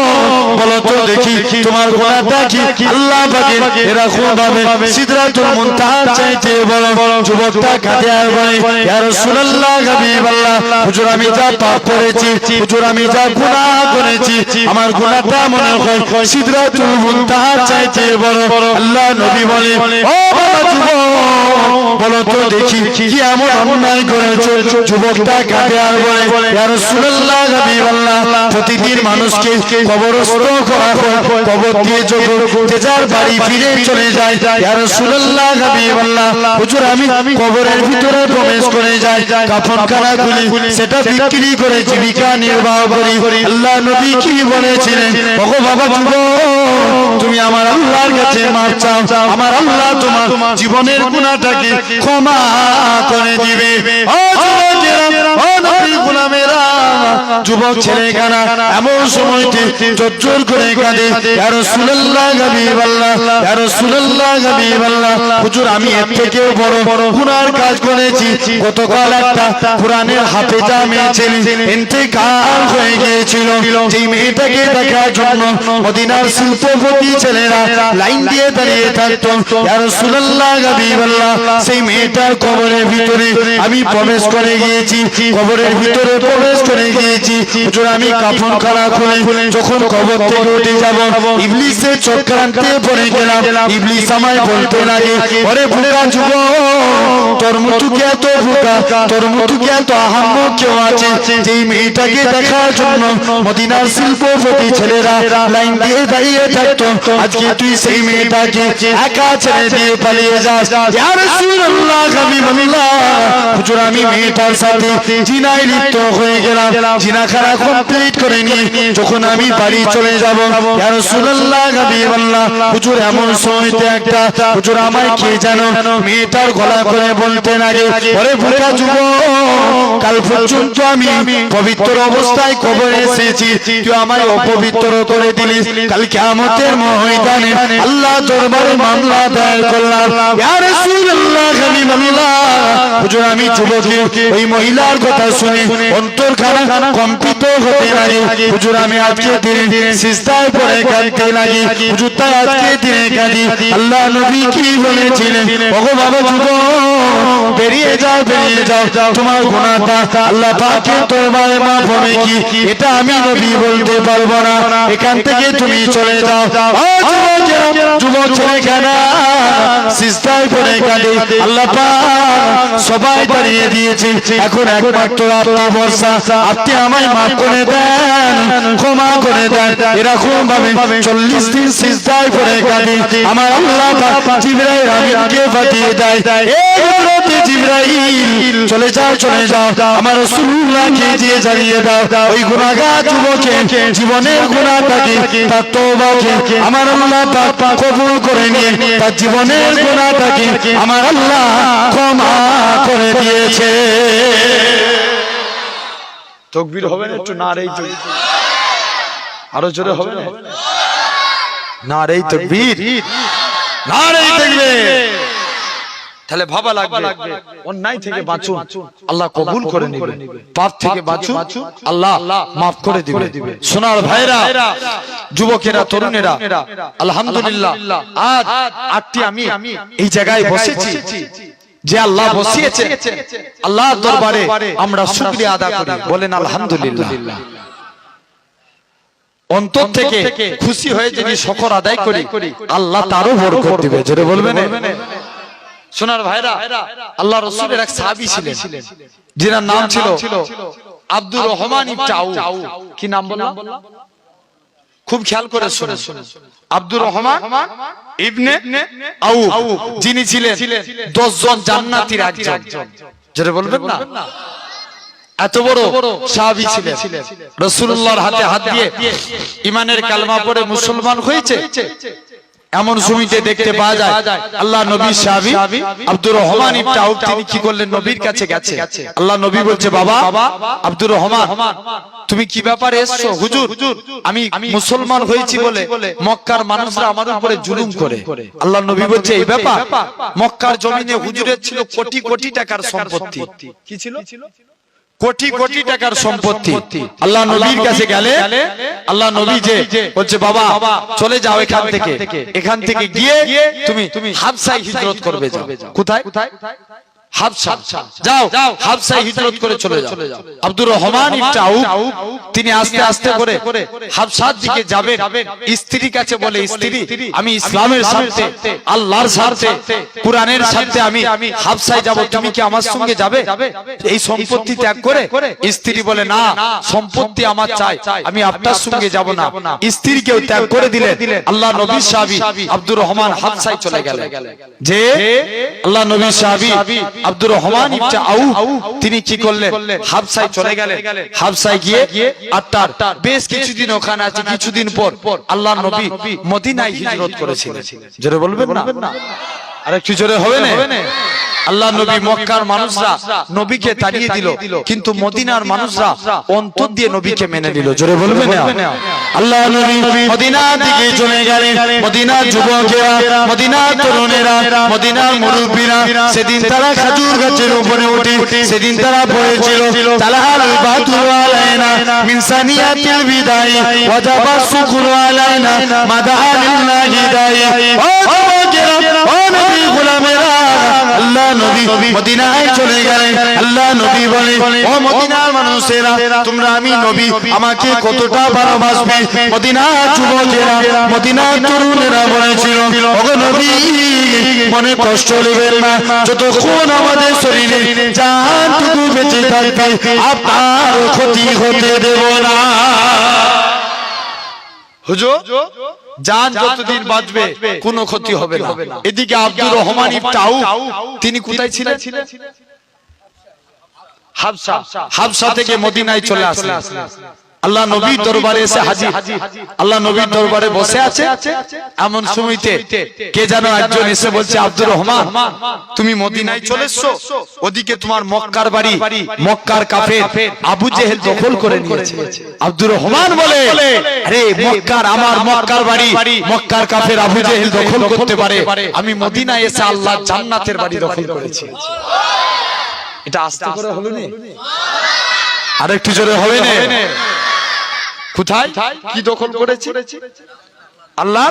বলো তো দেখি তোমার গুনাহটা কি আল্লাহ পাকের এরকম ভাবে সিদরাতুল মুনতাহার চাইতে বড় যুবকটা কাঁদে আর বলে ইয়া রাসূলুল্লাহ হাবিবাল্লাহ হুজুর আমি যা পাপ করেছি হুজুর আমি যা গুনাহ করেছি আমার গুনাহটা মনে হয় সিদরাতুল মুনতাহার চাইতে বড় আল্লাহ নবী বলে ও বাবা যুবক বলো তো দেখি কি এমন অন্যায় করেছো যুবকটা কাঁদে আর বলে ইয়া রাসূলুল্লাহ হাবিবাল্লাহ প্রতিদিন মানুষকে কবরস্থ করা হয় কবর দিয়ে যখন যে যার বাড়ি ফিরে চলে যায় ইয়া রাসূলুল্লাহ হাবিবাল্লাহ হুজুর আমি কবরের ভিতরে প্রবেশ করে যাই কাফনখানা খুলি সেটা বিক্রি করে জীবিকা নির্বাহ করি আল্লাহ নবী কি বলেছিলেন ওগো বাবা যুবক তুমি আমার আল্লাহর কাছে মাফ চাও আমার আল্লাহ তোমার জীবনের গুনাহটাকে ক্ষমা করে দিবে ও যুবকেরা ও নবীর গোলামেরা যুবক ছেলেখানা এমন সময়তে জোর করে কাঁদে ইয়া রাসূলুল্লাহ হাবিবাল্লাহ ইয়া রাসূলুল্লাহ হাবিবাল্লাহ হুজুর আমি এর থেকেও বড় গুনার কাজ করেছি গতকাল একটা কোরআনের হাফেজা মেয়ে ছিল ইন্তেকাল হয়ে গিয়েছিল যেই মেয়েটাকে দেখার জন্য মদিনার শিল্পপতি ছেলেরা লাইন দিয়ে দাঁড়িয়ে থাকতো ইয়া রাসূলুল্লাহ হাবিবাল্লাহ সেই মেয়েটার কবরের ভিতরে আমি প্রবেশ করে গিয়েছি কবরের ভিতরে প্রবেশ করে গিয়েছি হুজুর আমি কাফনখানা খুলে যখন কবর থেকে উঠে যাব ইবলিসের চক্রান্তে পড়ে গেলাম ইবলিস আমায় বলতে লাগে ওরে বোকা যুবক তোর মতো কি এত বোকা তোর মতো কি এত আহাম্মক কেউ আছে যেই মেয়েটাকে দেখার জন্য মদিনার শিল্পপতি ছেলেরা লাইন দিয়ে দাঁড়িয়ে থাকতো আজকে তুই সেই মেয়েটাকে একা ছেড়ে দিয়ে পালিয়ে যাস ইয়া রাসূলুল্লাহ হাবিবাল্লাহ হুজুর আমি মেয়েটার সাথে জিনায় লিপ্ত হয়ে গেলাম জিনাখানা কমপ্লিট করে নিয়ে যখন আমি বাড়ি চলে যাব ইয়া রাসূলুল্লাহ হাবিবাল্লাহ হুজুর এমন সময়তে একটা হুজুর আমায় কে জানো মেয়েটার গলা করে বলতে লাগে ওরে বোকা যুবক কাল পর্যন্ত আমি পবিত্র অবস্থায় কবরে এসেছি তুই আমায় অপবিত্র করে দিলি কাল কিয়ামতের ময়দানে আল্লাহ দরবারে মামলা দায়ের করলাম ইয়া রাসূলুল্লাহ হাবিবাল্লাহ হুজুর আমি যুবকের ওই মহিলার কথা শুনে অন্তরখানা কম্পিত হতে লাগে হুজুর আমি আজকে দিনে সিজদায় পড়ে কাঁদতে লাগি হুজুর তাই আজকে দিনে কাঁদি আল্লাহ নবী কি বলেছিলেন ওগো বাবা যুবক বেরিয়ে যাও তোমার গুনাহটা আল্লাহ পাকের দরবারে মাফ হবে কি এটা আমি নবী বলতে পারবো না এখান থেকে তুমি চলে যাও ও যুবক ছেলেখানা সিজদায় পড়ে কাঁদে আল্লাহ পাক সবাই দাঁড়িয়ে দিয়েছে এখন একমাত্র আপনি ভরসা আপনি আমায় মাফ করে দেন ক্ষমা করে দেন এরকম ভাবে 40 দিন সিজদায় পড়ে কাঁদে আমার আল্লাহ পাক জিবরাইল আমিনকে পাঠিয়ে দেয় এই জিবরাইল চলে যাও আমার রাসূলুল্লাহকে দিয়ে জানিয়ে দাও ওই গুনাহগার যুবকের জীবনের গুনাহটাকে তার তওবাকে আমার আল্লাহ পাক কবুল করে নিয়ে তার জীবনের গুনাহটাকে আমার আল্লাহ ক্ষমা করে দিয়েছে। তাকবীর হবে না একটু? নারে তাকবীর, আরো জোরে হবে না? নারে তাকবীর, নারে তাকবীর। তাহলে ভাবা লাগবে অন্যায় থেকে বাঁচুন, আল্লাহ কবুল করে নেবে, পাপ থেকে বাঁচুন, আল্লাহ মাফ করে দিবে। সোনার ভাইরা, যুবকেরা, তরুণেরা, আলহামদুলিল্লাহ আজ আটটি আমি এই জায়গায় বসেছি যে আল্লাহ বসিয়েছে, আল্লাহর দরবারে আমরা শুকরিয়া আদা করি, বলেন আলহামদুলিল্লাহ। অন্তর থেকে খুশি হয়ে যদি শুকর আদায় করি আল্লাহ তারও বরকত দিবে, জোরে বলবেন। সোনার ভাইরা, আল্লাহ রাসূলের এক সাহাবী ছিলেন যার নাম ছিল আব্দুর রহমান ইবনে আউফ। কি নাম বললাম? খুব খেয়াল করে শুনুন। আব্দুর রহমান ইবনে আউফ, যিনি ছিলেন 10 জন জান্নাতীর একজন, যারা বলবেন না, এত বড় সাহাবী ছিলেন। রাসূলুল্লাহর হাতে হাত দিয়ে ঈমানের কালেমা পড়ে মুসলমান হয়েছে। এমন সময়তে দেখতে পাওয়া যায় আল্লাহ নবী সাহাবী আব্দুর রহমান ইবনে আউফ তিনি কি করলেন, নবীর কাছে গেছে। আল্লাহ নবী বলছে, বাবা আব্দুর রহমান, তুমি কি ব্যাপারে এসছো? হুজুর, আমি মুসলমান হয়েছি বলে মক্কার মানুষরা আমার উপরে জুলুম করে। আল্লাহ নবী বলছে, এই ব্যাপার? মক্কার জমিনে হুজুরের ছিল কোটি কোটি টাকার সম্পত্তি। কি ছিল? কোটি কোটি টাকার সম্পত্তি। আল্লাহ নবীর কাছে গেলে আল্লাহ নবী যে বলছে, বাবা চলে যাও এখান থেকে গিয়ে তুমি হাবশায় হিজরত করবে। যাও। কোথায়? হাবশা। যাও হাবশায় হিজরত করে চলে যাও। আব্দুর রহমান ইবনে আউফ তিনি আস্তে আস্তে করে হাবশার দিকে যাবেন। স্ত্রীর কাছে বলে, স্ত্রী, আমি ইসলামের স্বার্থে, আল্লাহর স্বার্থে, কুরআনের স্বার্থে আমি হাবশায় যাব, তুমি কি আমার সঙ্গে যাবে এই সম্পত্তি ত্যাগ করে? স্ত্রী বলে, না, সম্পত্তি আমার চাই, আমি আপনার সঙ্গে যাব না। স্ত্রীকেও ত্যাগ করে দিলেন। আল্লাহ নবী সাহাবী আব্দুর রহমান হাবশায় চলে গেলেন। যে আল্লাহ নবী সাহাবী আব্দুর রহমান ইবনে আউফ তিনি কি করলেন, হাবশায় চলে গেলেন। হাবশায় গিয়ে আত্মার বেশ কিছুদিন ওখানে আছে। কিছুদিন পর আল্লাহ নবী মদিনায় হিজরত করেছিলেন। জোরে বলবেন না? আরে কি জোরে হবে না? আল্লাহ নবী, মক্কার মানুষরা নবীকে তাড়িয়ে দিল, কিন্তু মদিনার মানুষরা অন্তর দিয়ে নবীকে মেনে নিল। জোরে বলবেন না? আল্লাহ নবী মদিনার দিকে চলে গেলেন। মদিনার যুবকেরা, মদিনার তরুণেরা, মদিনার মুরব্বীরা সেদিন তারা খেজুর গাছের উপরে উঠে সেদিন তারা পড়েছিল, তালাল বাদু আলাইনা মিন সানিয়াতিল বিদাই ওয়াজাবা শুকরু আলাইনা মাদালিল্লাহি দাই। ও যুবকেরা, ও নবী গোলামেরা, আল্লাহ নবী মদিনায় চলে গেলেন। আল্লাহ নবী বলে, ও মদিনার মানুষেরা, তোমরা আমি নবী আমাকে কতটা ভালোবাসবে? মদিনার যুবকেরা, মদিনার তরুণেরা বলেছিল, ওগো নবী, মনে কষ্ট নেবেন না, যতক্ষণ আমাদের শরীরে জানটুকু বেঁচে থাকবে আপনার ক্ষতি হতে দেব না। হুজুর, জান যতদিন বাঁচবে কোনো ক্ষতি হবে না। এদিকে আব্দুর রহমান ইবনে আউফ তিনি কোথায় ছিলেন? হাবশা। হাবশা থেকে মদিনায় চলে আসলেন। আল্লাহ নবীর দরবারে এসে হাজির। আল্লাহ নবীর দরবারে বসে আছে। এমন সময়তে কে যেন একজন এসে বলছে, আব্দুর রহমান, তুমি মদিনায় চলে এসছো, ওদিকে তোমার মক্কার বাড়ি, মক্কার কাফের আবু জেহেল দখল করে নিয়েছে। আব্দুর রহমান বলে, আরে মক্কার, আমার মক্কার বাড়ি মক্কার কাফের আবু জেহেল দখল করতে পারে, আমি মদিনায় এসে আল্লাহ জান্নাতের বাড়ি দখল করেছি। এটা আস্তে করে হবে না? আরেকটু জোরে হবে না? কোথায় কি দখল করেছে? আল্লাহ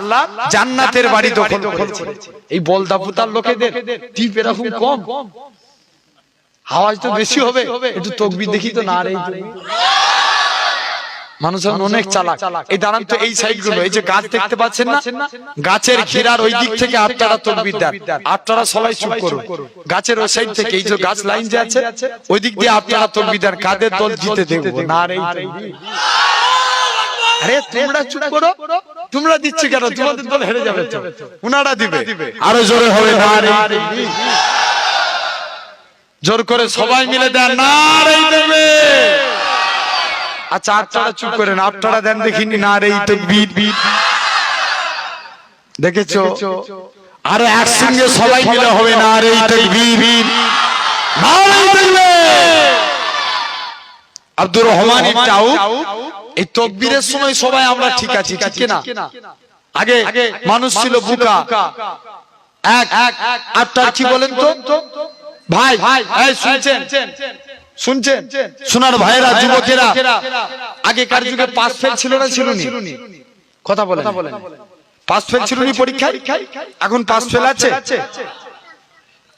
জান্নাতের বাড়ি দখল করেছে। এই বলদা পুতার লোকেদের টিপ এরকম কম, আওয়াজ তো বেশি হবে। একটু তাকবীর দেখি তো। না রে, মানুষ অনেক চালাক। এই দাঁড়ান তো, এই সাইড গুলো, এই যে গাছ দেখতে পাচ্ছেন না, গাছের ঘেরার ওই দিক থেকে আপনারা তাকবীর দেন। আপনারা সবাই চুপ করুন। গাছের ওই সাইড থেকে, এই যে গাছ লাইন যে আছে ওই দিক দিয়ে আপনারা তাকবীর দেন। কাদের দল জিতে দেখবো। না রে, আরে তোমরা চুপ করো, তোমরা দিচ্ছ কেন? তোমাদের দল হেরে যাবে তো, উনারা দিবে। আরো জোরে হবে। না রে, জোর করে সবাই মিলে দেন নারে তাকবীর। আচ্ছা আপনারা চুপ করেন, আপনারা দেন দেখিনি নারে তাকবীর। দেখেছো? আরে একসঙ্গে সবাই মিলে হবে নারে তাকবীর, নারে তাকবীর। আব্দুর রহমান ইবনে আউফ এই তাকবীরের সময় সবাই আমরা ঠিক আছি, ঠিক না? আগে মানুষ ছিল বুকা। এক আপনার কি বলেন তো ভাই, এই শুনছেন শুনছেন সোনার ভাইরা, যুবকেরা, আগেকার যুগে পাস ফেল ছিল না, ছিল নি? কথা বলেন, পাস ফেল ছিল নি পরীক্ষায়? এখন পাস ফেল আছে?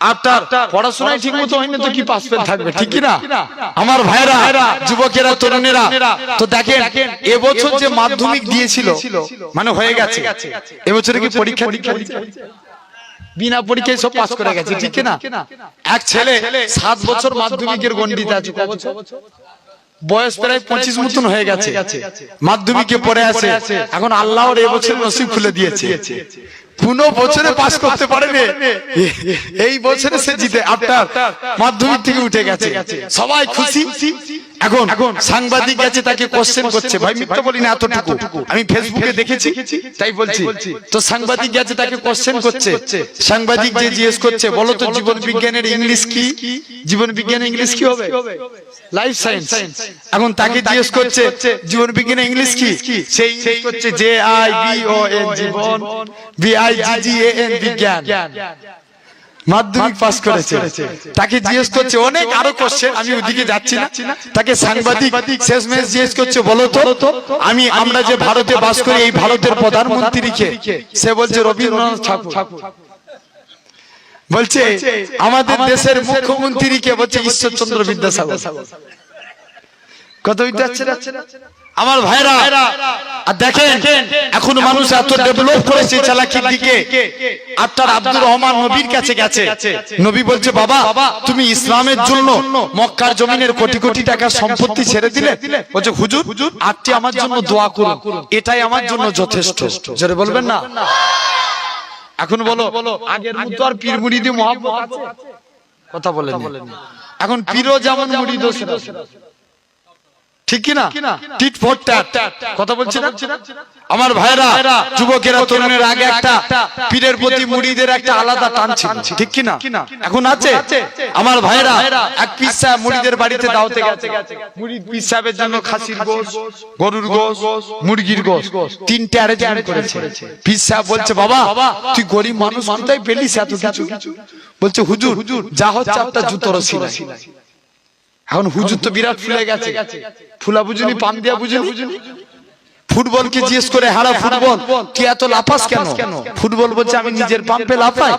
আপনার পড়াশোনায় ঠিক মতো হয়নি তো কি পাস ফেল থাকবে, ঠিক না? আমার ভাইরা, যুবকেরা, তরুণেরা, তো দেখেন এবছর যে মাধ্যমিক দিয়েছিল মানে হয়ে গেছে, এবছরে কি পরীক্ষা বিনা পরীক্ষায় সব পাস করে গেছে, ঠিক না? এক ছেলে 7 বছর মাধ্যমিকের গণ্ডিতে আছে, বয়স প্রায় 25 মতন হয়ে গেছে, মাধ্যমিকে পড়ে আছে। এখন আল্লাহর এবছর নসিব খুলে দিয়েছে, 15 বছরে পাস করতে পারেনি, এই বছরে সে জিতে আপনার মাধ্যমিক থেকে উঠে গেছে, সবাই খুশি। এখন সাংবাদিক গেছে তাকে কোশ্চেন করছে, ভাই মিথ্যা বলি না, এতটুকু আমি ফেসবুকে দেখেছি তাই বলছি। তো সাংবাদিক গেছে তাকে কোশ্চেন করছে, সাংবাদিক যে জিজ্ঞেস করছে, বলো তো জীবন বিজ্ঞানের ইংলিশ কি? জীবন বিজ্ঞানের ইংলিশ কি হবে? Life science. এখন তাকে জিজ্ঞেস করছে জীবন বিজ্ঞানের ইংলিশ কি? সেই ইংলিশ করছে JIBON, জীবন, BIGGAN, বিজ্ঞান। মাধ্যমিক পাস করেছে, তাকে জিজ্ঞেস করছে অনেক আরো কোশ্চেন, আমি ওদিকে যাচ্ছি না। তাকে সাংবাদিক শেষমেশ জিজ্ঞেস করছে, বলো তো আমরা যে ভারতে বাস করি এই ভারতের প্রধানমন্ত্রী কে? সে বলছে রবীন্দ্রনাথ ঠাকুর। বলছে আমাদের দেশের মুখ্যমন্ত্রী কে? বলছে ঈশ্বরচন্দ্র বিদ্যাসাগর। কত বুঝতে পারছেন আমার ভাইরা? আর দেখেন এখন মানুষ এত ডেভেলপ করেছে চালাকির দিকে। আপনার আব্দুর রহমান নবীর কাছে গেছে, নবী বলছে বাবা তুমি ইসলামের জন্য মক্কার জমিনের কোটি কোটি টাকার সম্পত্তি ছেড়ে দিলে? বলছে হুজুর আপনি আমার জন্য দোয়া করুন, এটাই আমার জন্য যথেষ্ট। জোরে বলবেন না? এখন বলো আগের মতো আর পীর মুরিদি মহব্বত আছে? কথা বলেন, এখন পীরও যেমন মুরিদও সেরকম, ঠিক কি না? টিট ফর ট্যাট, কথা বলছি না? আমার ভাইরা, যুবকেরা, তরুণের আগে একটা পীরের প্রতি মুরিদের একটা আলাদা টান ছিল, ঠিক কি না? এখন আছে? আমার ভাইরা, এক পীর সাহেব মুরিদের বাড়িতে দাওয়াতে গেছে, মুরিদ পীর সাহেবের জন্য খাসির গোশ, গরুর গোশ, মুরগির গোশ 3টে অ্যারেঞ্জমেন্ট করেছে। পীর সাহেব বলছে বাবা তুই গরিব মানুষ, কোথায় পেলিস এত কিছু? বলছে হুজুর যা হচ্ছে আপনার জুতোর সিলাই। এখন হুজুর তো বিরাট ফুলে গেছে, ফুলা বুঝুনি, পাম দিয়া বুঝুনি। ফুটবলকে জিজ্ঞেস করে, হারা ফুটবল তুই এত লাফাস কেন? ফুটবল বলছে আমি নিজের পাম্পে লাফাই,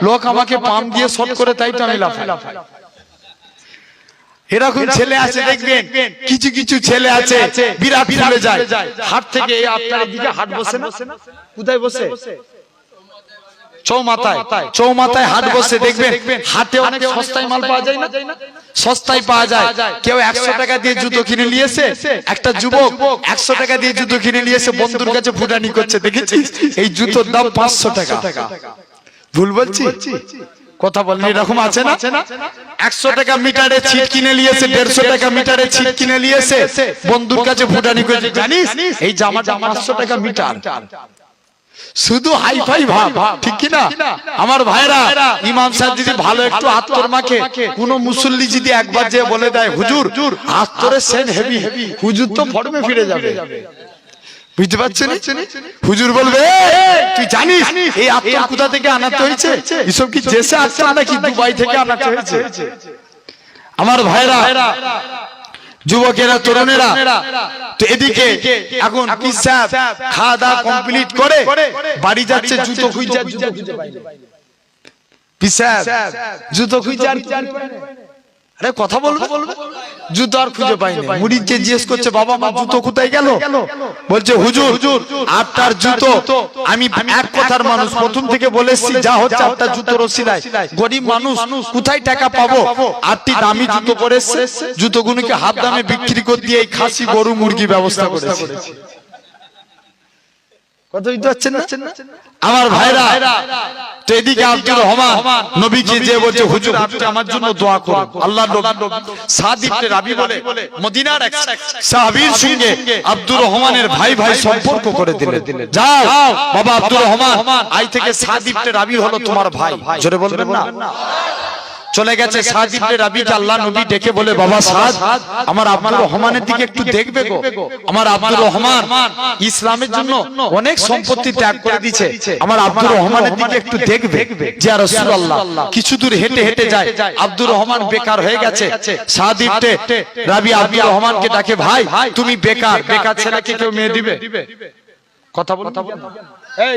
লোক আমাকে পাম্প দিয়ে শট করে তাই তো আমি লাফাই। এরকম ছেলে আছে দেখবেন, কিছু কিছু ছেলে আছে বিরাট ফুলে যায়, হাট থেকে আপনার দিকে হাট বসে না? কোথায় বসে? চৌমাথায় হাট বসে, দেখবেন হাটে অনেক সস্তায় মাল পাওয়া যায় না? সস্তায় পাওয়া যায়। কেউ 100 টাকা দিয়ে জুতো কিনে নিয়েছে, একটা যুবক 100 টাকা দিয়ে জুতো কিনে নিয়েছে, বন্ধুর কাছে ফুটানি করছে, দেখেছিস এই জুতোর দাম 500 টাকা। ভুল বলছি? কথা বলেন, এরকম আছে না? 100 টাকা মিটারে ছিট কিনে নিয়েছে, 150 টাকা মিটারে ছিট কিনে নিয়েছে, বন্ধুর কাছে ফুটানি করছে, জানিস এই জামাটা 500 টাকা মিটার। শুধু হাইফাই ভাব, ঠিক কি না? আমার ভাইরা, ইমাম সাহেব যদি ভালো একটু আত্তর মাখে, কোন মুসল্লি যদি একবার যে বলে দেয় হুজুর আত্তরের সেন্ট হেভি, হুজুর তো ফর্মে ফিরে যাবে। বুঝতে পারছেন? হুজুর বলবে তুই জানিস এই আত্তর কোথা থেকে আনাতে হয়েছে? এসব কি দেশে আত্তর নাকি দুবাই থেকে আনাতে হয়েছে? আমার ভাইরা, যুবকেরা, তরুণেরা, তো এদিকে এখন পীর সাহেব খাওয়া দাওয়া কমপ্লিট করে বাড়ি যাচ্ছে, জুতো খুঁজছে, পীর সাহেব জুতো খুঁজছে, আরে কথা বলবে, জুতো আর খুঁজে পাইনি। মুরিদকে জিজ্ঞেস করছে বাবা আমার জুতো কোথায় গেল? বলছে হুজুর আপনার জুতো আমি এক কথার মানুষ, প্রথম থেকে বলেছি যা হচ্ছে আপনার জুতোর ওসিলায়, গরিব মানুষ কোথায় টাকা পাবো? আপনি দামি জুতো পরেছে, জুতোগুলোকে হাফ দামে বিক্রি করে দিয়ে এই খাসি, গরু, মুরগি ব্যবস্থা করেছে। কথা বুঝতে পারছেন না? আমার ভাইরা, তো এদিকে আব্দুর রহমান নবীকে যে বলছে হুজুর আপনি আমার জন্য দোয়া করুন। আল্লাহর নবী সাদ ইবনে রাবি বলে মদিনার এক সাহাবীর সঙ্গে আব্দুর রহমানের ভাই ভাই সম্পর্ক করে দিলেন। যাও বাবা আব্দুর রহমান, আজ থেকে সাদ ইবনে রাবি হলো তোমার ভাই। জোরে বলবেন না? চলে গেছে সাদ ইবনে রাবিকে আল্লাহ নবী ডেকে বলে, বাবা সাদ, আমার আব্দুর রহমানের দিকে একটু দেখবে গো। আমার আব্দুর রহমান ইসলামের জন্য অনেক সম্পত্তি ত্যাগ করে দিয়েছে, আমার আব্দুর রহমানের দিকে একটু দেখবে। যে রাসূলুল্লাহ কিছু দূর হেঁটে হেঁটে যায়, আব্দুর রহমান বেকার হয়ে গেছে। সাদ ইবনে রাবি আব্দুর রহমানকে ডাকে, ভাই তুমি বেকার, বেকার ছেলেকে কেউ মেয়ে দিবে? কথা বলুন। এই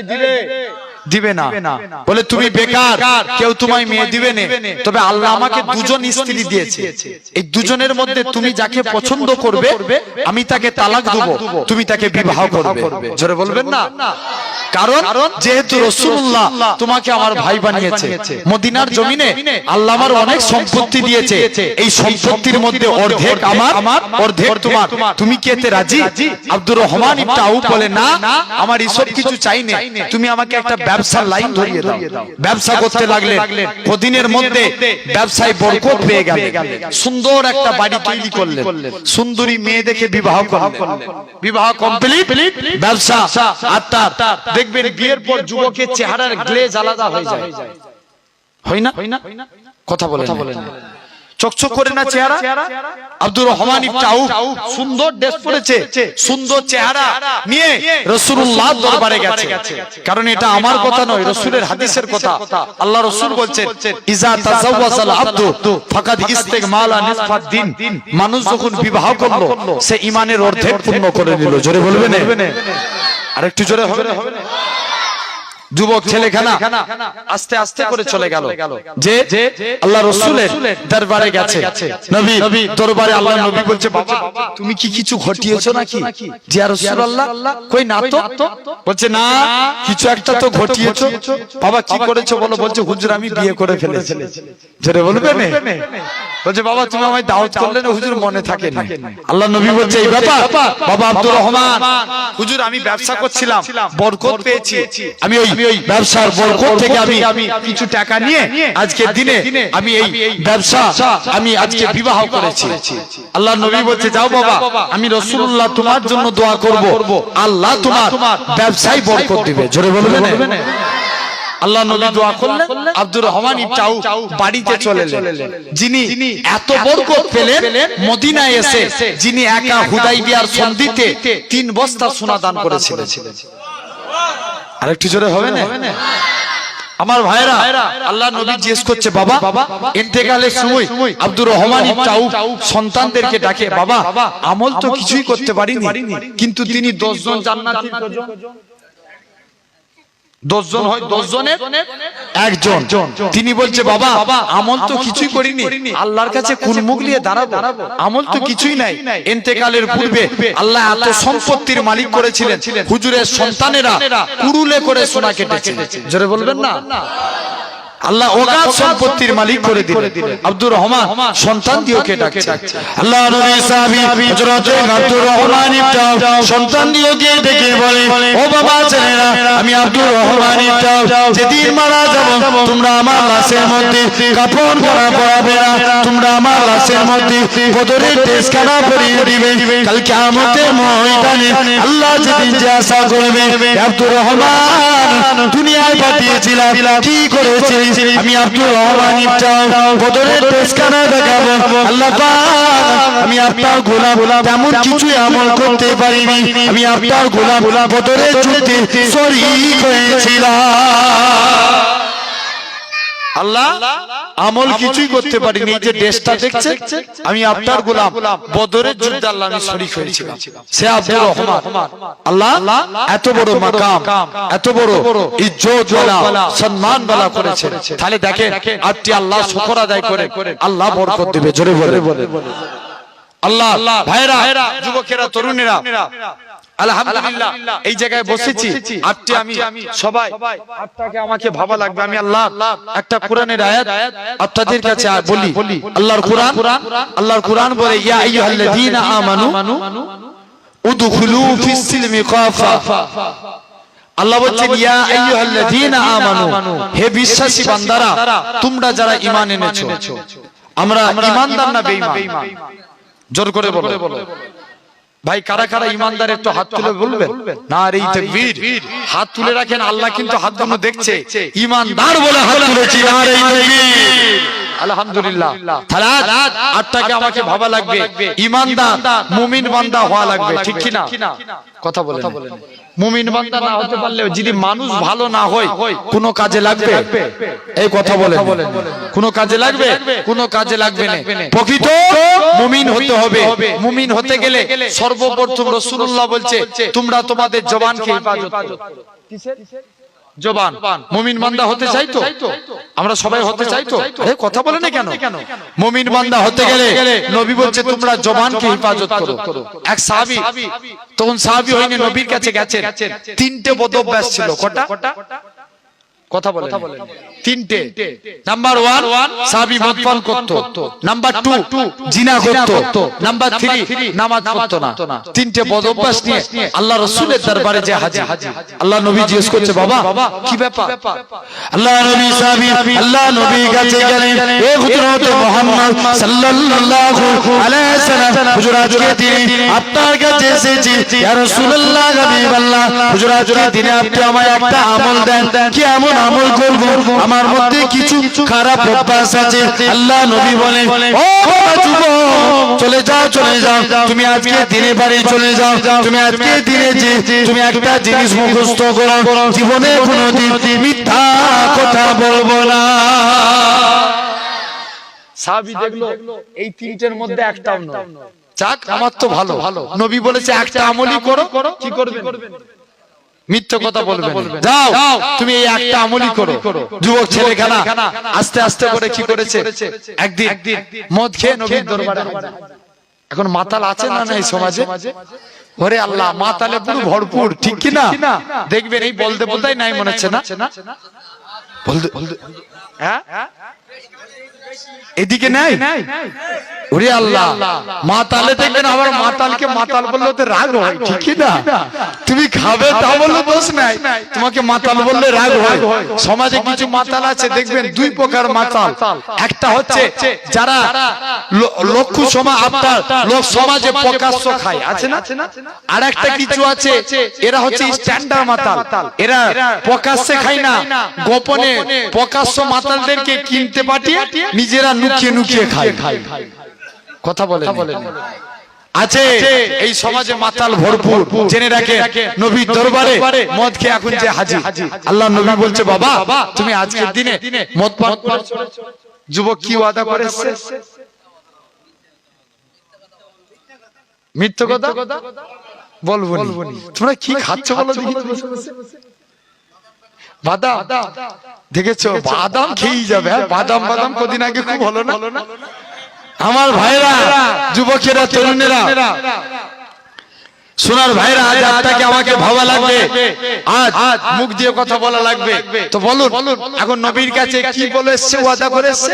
দিবে না। বলে তুমি বেকার, কেউ তোমায় মেয়ে দিবে না, তবে আল্লাহ আমাকে দুজন স্ত্রী দিয়েছে, এই দুজনের মধ্যে তুমি যাকে পছন্দ করবে আমি তাকে তালাক দেব, তুমি তাকে বিবাহ করবে। জোরে বলবেন না? কারণ যেহেতু রাসূলুল্লাহ তোমাকে আমার ভাই বানিয়েছে, মদিনার জমিনে আল্লাহ আমার অনেক সম্পত্তি দিয়েছে, এই সম্পত্তির মধ্যে অর্ধেক আমার, অর্ধেক তোমার, তুমি কি এতে রাজি? আব্দুর রহমান ইবনে আউফ বলে, না, আমার এসব কিছু চাই না, তুমি আমাকে একটা ব্যবসার লাইন ধরিয়ে দাও। ব্যবসা করতে লাগলেন, কদিনের মধ্যে ব্যবসায় বরকত পেয়ে গেলেন, সুন্দর একটা বাড়ি তৈরি করলেন, সুন্দরী মেয়ে দেখে বিবাহ করলেন, বিবাহ কমপ্লিট, ব্যবসা আত্মার। দেখবেন বিয়ের পর যুবকের চেহারার গ্লেজ আলাদা হয়ে যায়, হয় না? কথা বলেন, চকচক করে না চেহারা? আব্দুর রহমান ইবনে আউফ সুন্দর ড্রেস পরেছে, সুন্দর চেহারা নিয়ে রাসূলুল্লাহ দরবারে গেছে। কারণ এটা আমার কথা নয়, রাসূলের হাদিসের কথা। আল্লাহ রাসূল বলছেন, ইজা তাযাওয়াজাল আবদু ফাকাদ ইস্তিগমালা নিসফাদ দিন। মানুষ যখন বিবাহ করলো সে ঈমানের অর্ধেক পূর্ণ করে নিল। জোরে বলবেন? আরেকটু জোরে হবে না? যুবক ছেলেখানা আস্তে আস্তে করে চলে গেল, যে আল্লাহ রাসূলের দরবারে গেছে। নবী দরবারে আল্লাহ নবী বলছে, বাবা তুমি কি কিছু ঘটিয়েছো নাকি? জি ইয়া রাসূলুল্লাহ। কই না তো। বলছে, না কিছু একটা তো ঘটিয়েছো। বাবা কি করেছো বলো? বলছে, হুজুর আমি বিয়ে করে ফেলেছি। জোরে বলবেন? বলছে, বাবা তুমি আমায় দাওয়াত করলে না, হুজুর মনে থাকে না। আল্লাহ নবী বলছে, এই ব্যাপার? বাবা আব্দুর রহমান, হুজুর আমি ব্যবসা করছিলাম, বরকত পেয়েছি, আমি ওই ব্যবসার বরকত থেকে আমি কিছু টাকা নিয়ে আজকের দিনে আমি এই ব্যবসা আমি আজকে বিবাহ করেছি। আল্লাহ নবী বলছে, যাও বাবা, আমি রাসূলুল্লাহ তোমার জন্য দোয়া করব, আল্লাহ তোমার ব্যবসায় বরকত দিবে। জোরে বলবেন? আল্লাহ নবী দোয়া করলেন, আব্দুর রহমান ইবনে আউফ বাড়িতে চলে এলেন। যিনি এত বরকত পেলেন মদিনায় এসে, যিনি একা হুদাইবিয়ার সন্ধিতে 3 বস্তা সোনা দান করেছিলেন। আরেকটু জোরে হবে না? আমার ভাইরা, আল্লাহ নবী জিজ্ঞেস করছে, বাবা ইন্তেকালের সময় আব্দুর রহমান ইবনে আউফ সন্তানদেরকে ডাকে, বাবা আমল তো কিছুই করতে পারিনি, কিন্তু তিনি 10 জন জান্নাতীর 10 জন হয়, 10 জনের একজন। তিনি বলছে, বাবা আমল তো কিছুই করিনি, আল্লাহর কাছে কোন মুখ নিয়ে দাঁড়াবো? আমল তো কিছুই নাই। ইন্তেকালের পূর্বে আল্লাহ এত সম্পত্তির মালিক করেছিলেন, হুজুরের সন্তানেরা কুড়ুলে করে সোনা কেটেছে। জোরে বলবেন না? আল্লাহ অগাধ সম্পত্তির মালিক করে দিলেন। আব্দুর রহমান সন্তান দিওকে ডাকছে। আল্লাহ নবী সাহাবী হযরত আব্দুর রহমান ইবনে আউফ সন্তান দিওকে ডেকে বলে, ও বাবা ছেলেরা, আমি আব্দুর রহমান ইবনে আউফ যেদিন মারা যাব, তোমরা আমার লাশের মধ্যে কাফন করা পরাবে না, তোমরা আমার লাশের মধ্যে বদরের টেসখানা পরিয়ে দিবে। কাল কিয়ামতের ময়দানে আল্লাহ যেদিন জিজ্ঞাসা করবে, আব্দুর রহমান দুনিয়ায় পাঠিয়েছিলাম কি করেছিস? আমি আব্দুর রহমান ইবনে আউফ বদরের টেসখানা দেখাবো, আল্লাহ পাক আমি আপনার গোলাম, তেমন কিছু আমল করতে পারিনি, আমি আপনার গোলাম, বদরের যুদ্ধে শরীক হয়েছিলাম। আল্লাহ আমল কিছুই করতে পারিনি, এই যে দেশটা দেখছে আমি আপনার গোলাম, বদরের যুদ্ধে আল্লাহ আমি শরীক হয়েছিলাম। সে আব্দুর রহমান। আল্লাহ এত বড় মাকাম, এত বড় ইজ্জত ওয়ালা, সম্মান ওয়ালা করেছেন। তাহলে দেখেন আপনি আল্লাহ শুকর আদায় করে আল্লাহ বরকত দিবে। জোরে বলে আল্লাহ। ভাইরা, যুবকেরা, তরুণেরা, আলহামদুলিল্লাহ এই জায়গায় বসেছি, আপনি আমি সবাই আপনাকে আমাকে ভাবা লাগবে। আমি আল্লাহ একটা কোরআনের আয়াত আপনাদের কাছে বলি। আল্লাহর কোরআন বলে, ইয়া আইয়ুহাল্লাযীনা আমানু উদখুলু ফিস সিলমি কাফা আল্লাহ বলছেন ইয়া আইয়ুহাল্লাযীনা আমানু, হে বিশ্বাসী বান্দারা তোমরা যারা ঈমান এনেছো। আমরা ঈমানদার না বেঈমান? জোর করে বলো ভাই, কারা কারা ঈমানদার একটু হাত তুলে বলবেন। নারে তাকবীর, হাত তুলে রাখেন, আল্লাহ কিন্তু হাতগুলো দেখছে। ঈমানদার বলে হাত তুলেছি, নারে তাকবীর, আলহামদুলিল্লাহ। তাহলে আটটাকে আমাকে ভাবা লাগবে, ঈমানদার মুমিন বান্দা হওয়া লাগবে, ঠিক কি না? কথা বলেন। মুমিন বান্দা না হতে পারলেও যদি মানুষ ভালো না হয় কোন কাজে লাগবে? এই কথা বলেন, কোন কাজে লাগবে? কোন কাজে লাগবে না। প্রকৃত মুমিন হতে হবে। মুমিন হতে গেলে সর্বপ্রথম রাসূলুল্লাহ বলছে তোমরা তোমাদের জবানকে হেফাজত করো। কিসের জবান? মুমিন বান্দা হতে চাই তো আমরা সবাই হতে চাই তো? এই কথা বলে না কেন? মুমিন বান্দা হতে গেলে নবী বলছে তোমরা জবানকে হেফাজত করো। এক সাহাবী, তখন সাহাবী হয়নি, নবীর কাছে গেছেন। তিনটে বদঅভ্যাস ছিল। কটা? কথা বলে তিনটে। নাম্বার 1 সাহাবী মদ পান করত, নাম্বার 2 জিনা করত, নাম্বার 3 নামাজ পড়তো না। তিনটে বদঅভ্যাস নিয়ে আল্লাহ রাসূলের দরবারে যে হাজির। আল্লাহ নবী জিজ্ঞেস করছে বাবা কি ব্যাপার? আল্লাহ নবী সাহাবী আল্লাহ নবীর কাছে গেলেন, এ হযরত মুহাম্মদ সাল্লাল্লাহু আলাইহি সাল্লাম হুজুর আজকে দিনে আপনার কাছে এসেছি, ইয়া রাসূলুল্লাহ হাবিবাল্লাহ, হুজুর আজকে দিনে আপনি আমায় একটা আমল দেন, কি এমন আমল করব আমার মধ্যে কিছু খারাপ অভ্যাস আছে। আল্লাহ নবী বলেন ও যুবক চলে যাও তুমি আজকে দিনে বাড়ি চলে যাও। তুমি আজকে দিনে যে তুমি একটা জিনিস মুখস্থ করো, জীবনে কোনোদিন মিথ্যা কথা বলবো না। সাহাবী দেখলো এই তিনটের মধ্যে একটাও নয়। যাক আমার তো ভালো। নবী বলেছে একটা আমলই করো, কি করবেন? মিথ্যা কথা বলবেন। যাও তুমি এই একটা আমলই করো। যুবক ছেলেখানা আস্তে আস্তে করে কি করেছে? একদিন মদ খেয়ে নবীর দরবারে। এখন মাতাল আছে না এই সমাজে? ওরে আল্লাহ, মাতালে পুরো ভরপুর, ঠিক কি না? দেখবেন এই বলতে বলতেই নাই মনে হচ্ছে না বলতে, হ্যাঁ এদিকে নাই। ওরে আল্লাহ, মাতালে দেখবেন আবার মাতালকে মাতাল বললে তো রাগ হয়, ঠিক কি না? তুমি খাবে তা বললে দোষ নাই, তোমাকে মাতাল বললে রাগ হয়। সমাজে কিছু মাতাল আছে দেখবেন দুই প্রকার মাতাল। একটা হচ্ছে যারা লক্ষ্য সমা আপনার লোক সমাজে প্রকাশ্য খায়, আছে না? আর একটা কিছু আছে এরা হচ্ছে স্ট্যান্ডার্ড মাতাল। এরা প্রকাশ্যে খায় না, গোপনে প্রকাশ্য মাতালদেরকে কিনতে পাঠিয়ে নিজেরা লুকিয়ে লুকিয়ে খায়। কথা বলে আছে এই সমাজে মাতাল ভরপুর। জেনে রাখে নবীর দরবারে মদ খেয়ে এখন যে হাজির। আল্লাহ নবী বলছে বাবা তুমি আজকের দিনে মদ পান করেছো। যুবক কি ওয়াদা করেছে? মিথ্যা কথা বলবো না। তোমরা কি খাচ্ছ বলো দেখি? বাদাম দেখেছো? বাদাম খেয়েই যাবে। বাদাম কদিন আগে খুব হলো না আমার ভাইরা, যুবকেরা, তরুণেরা, সোনার ভাইরা, আজ আপনাকে আমাকে ভাবা লাগবে, আজ মুখ দিয়ে কথা বলা লাগবে। তো বলুন এখন নবীর কাছে কি বলে এসছে, ওয়াদা করে এসছে?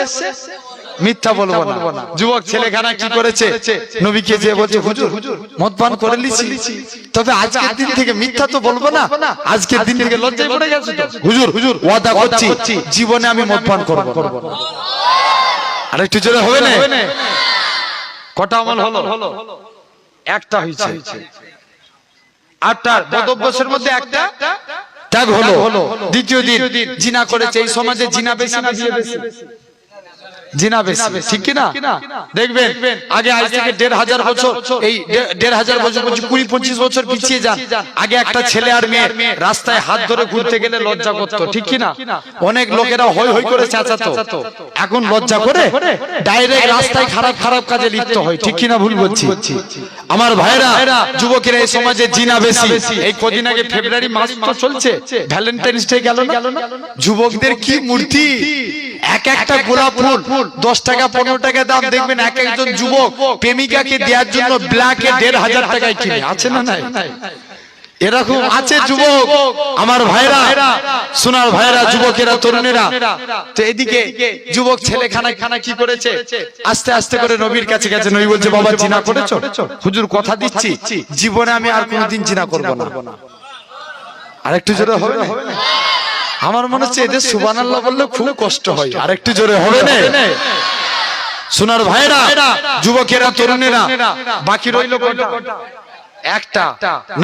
মিথ্যা বলবো না। যুবক ছেলেখানা কি করেছে? নবীকে যে বলছে হুজুর মদ পান করে লিছি, তবে আজকের দিন থেকে মিথ্যা তো বলবো না। আজকের দিন থেকে লজ্জায় পড়ে গেছে। হুজুর ওয়াদা করছি জীবনে আমি মদ পান করব না। আর একটু জোরে হবে না? কটা আমল হলো? একটা হয়েছে। আটটার বদঅভ্যাসের মধ্যে একটা ত্যাগ হলো। দ্বিতীয় দিন জিনা করেছে। এই সমাজে জিনা বেশি না বিয়ে বেশি? জিনা বেশি, ঠিক কি না? দেখবেন আগে আজ থেকে ১৫০০ বছর, এই ১৫০০ বছর ২০-২৫ বছর পিছিয়ে যান। আগে একটা ছেলে আর মেয়ে রাস্তায় হাত ধরে ঘুরতে গেলে লজ্জা করতো, ঠিক কি না? অনেক লোকেরা হই হই করে চেঁচাতো। এখন লজ্জা করে ডাইরেক্ট রাস্তায় খারাপ কাজে লিপ্ত হয়, ঠিক কি না? ভুল বলছি? আমার ভাইরা, যুবকেরা এই সমাজে জিনা বেশি। এই কদিন আগে ফেব্রুয়ারি মাস তো চলছে, ভ্যালেন্টাইন্স ডে গেল না? যুবকদের কি মূর্তি! এক একটা গোলাপ ফুল 10 টাকা 15 টাকা দাম। দেখবেন এক একজন যুবক প্রেমিকাকে দেওয়ার জন্য ব্ল্যাকে ১৫০০ টাকায় কিনে। আছে না নাই? এরকম আছে যুবক আমার ভাইরা, সোনার ভাইরা, যুবকেরা, তরুণেরা। তো এদিকে যুবক ছেলেখানা কি করেছে? আস্তে আস্তে করে নবীর কাছে গেছে। নবী বলছে বাবা জিনা করেছো? হুজুর কথা দিচ্ছি জীবনে আমি আর কোনোদিন জিনা করব না। আরেকটু জোরে হবে না? আমার মনে হচ্ছে এদের সুবহানাল্লাহ বললে খুব কষ্ট হয়, আরেকটু জোরে হবে না? সোনার ভাইরা, যুবকেরা, তরুণেরা, বাকি রইল একটা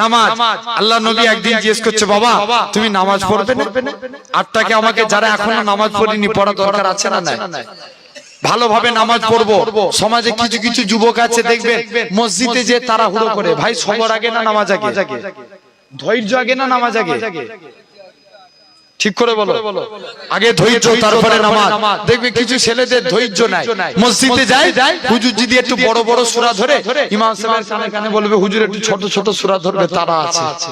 নামাজ। আল্লাহ নবী একদিন জিজ্ঞেস করছে, বাবা তুমি নামাজ পড়বে না? আটটাকে আমাকে যারা এখনো নামাজ পড়েনি পড়া দরকার আছে না নাই? ভালোভাবে নামাজ পড়বো। সমাজে কিছু কিছু যুবক আছে দেখবেন মসজিদে যে তাড়াহুড়ো করে, ভাই সবার আগে না নামাজ আগে? ধৈর্য আগে না নামাজ আগে? ঠিক করে বলো। আগে ধৈর্য, তারপরে নামাজ। দেখবে কিছু ছেলেদের ধৈর্য নাই, মসজিদে যায় হুজুর যদি একটু বড় বড় সূরা ধরে ইমাম সাহেবের কানে কানে বলবে হুজুর একটু ছোট ছোট সূরা ধরবে, তারা আছে।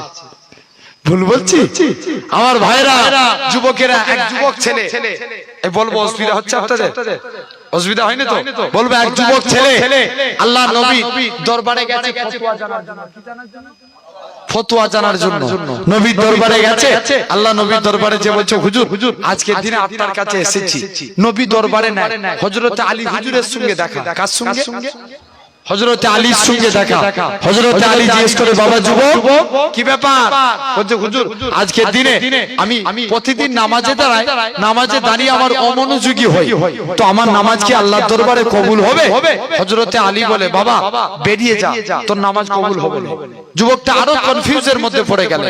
ভুল বলছি? আমার ভাইরা, যুবকেরা, এক যুবক ছেলে, বলবো অসুবিধা হচ্ছে আপনাদের? অসুবিধা হয়নি তো? বলবো এক যুবক ছেলে আল্লাহ নবী দরবারে গেছে ফতোয়া জানার জন্য। নবীর দরবারে গেছে, আল্লাহ নবীর দরবারে যে বলছে হুজুর আজকের দিনে আপনার কাছে এসেছি। নবী দরবারে নাই, হযরত আলী হুজুরের সঙ্গে দেখা। কার সঙ্গে? হযরত আলীর সঙ্গে দেখা। হযরত আলী জিজ্ঞেস করে, বাবা যুবক কি ব্যাপার? বলছে হুজুর আজকের দিনে আমি প্রতিদিন নামাজে দাঁড়াই, নামাজে দাঁড়িয়ে আমার অমনোযোগী হই, তো আমার নামাজ কি আল্লাহর দরবারে কবুল হবে? হযরত আলী বলে, বাবা বেরিয়ে যা, তোর নামাজ কবুল হবে না। যুবকটা আরো কনফিউজের মধ্যে পড়ে গেল,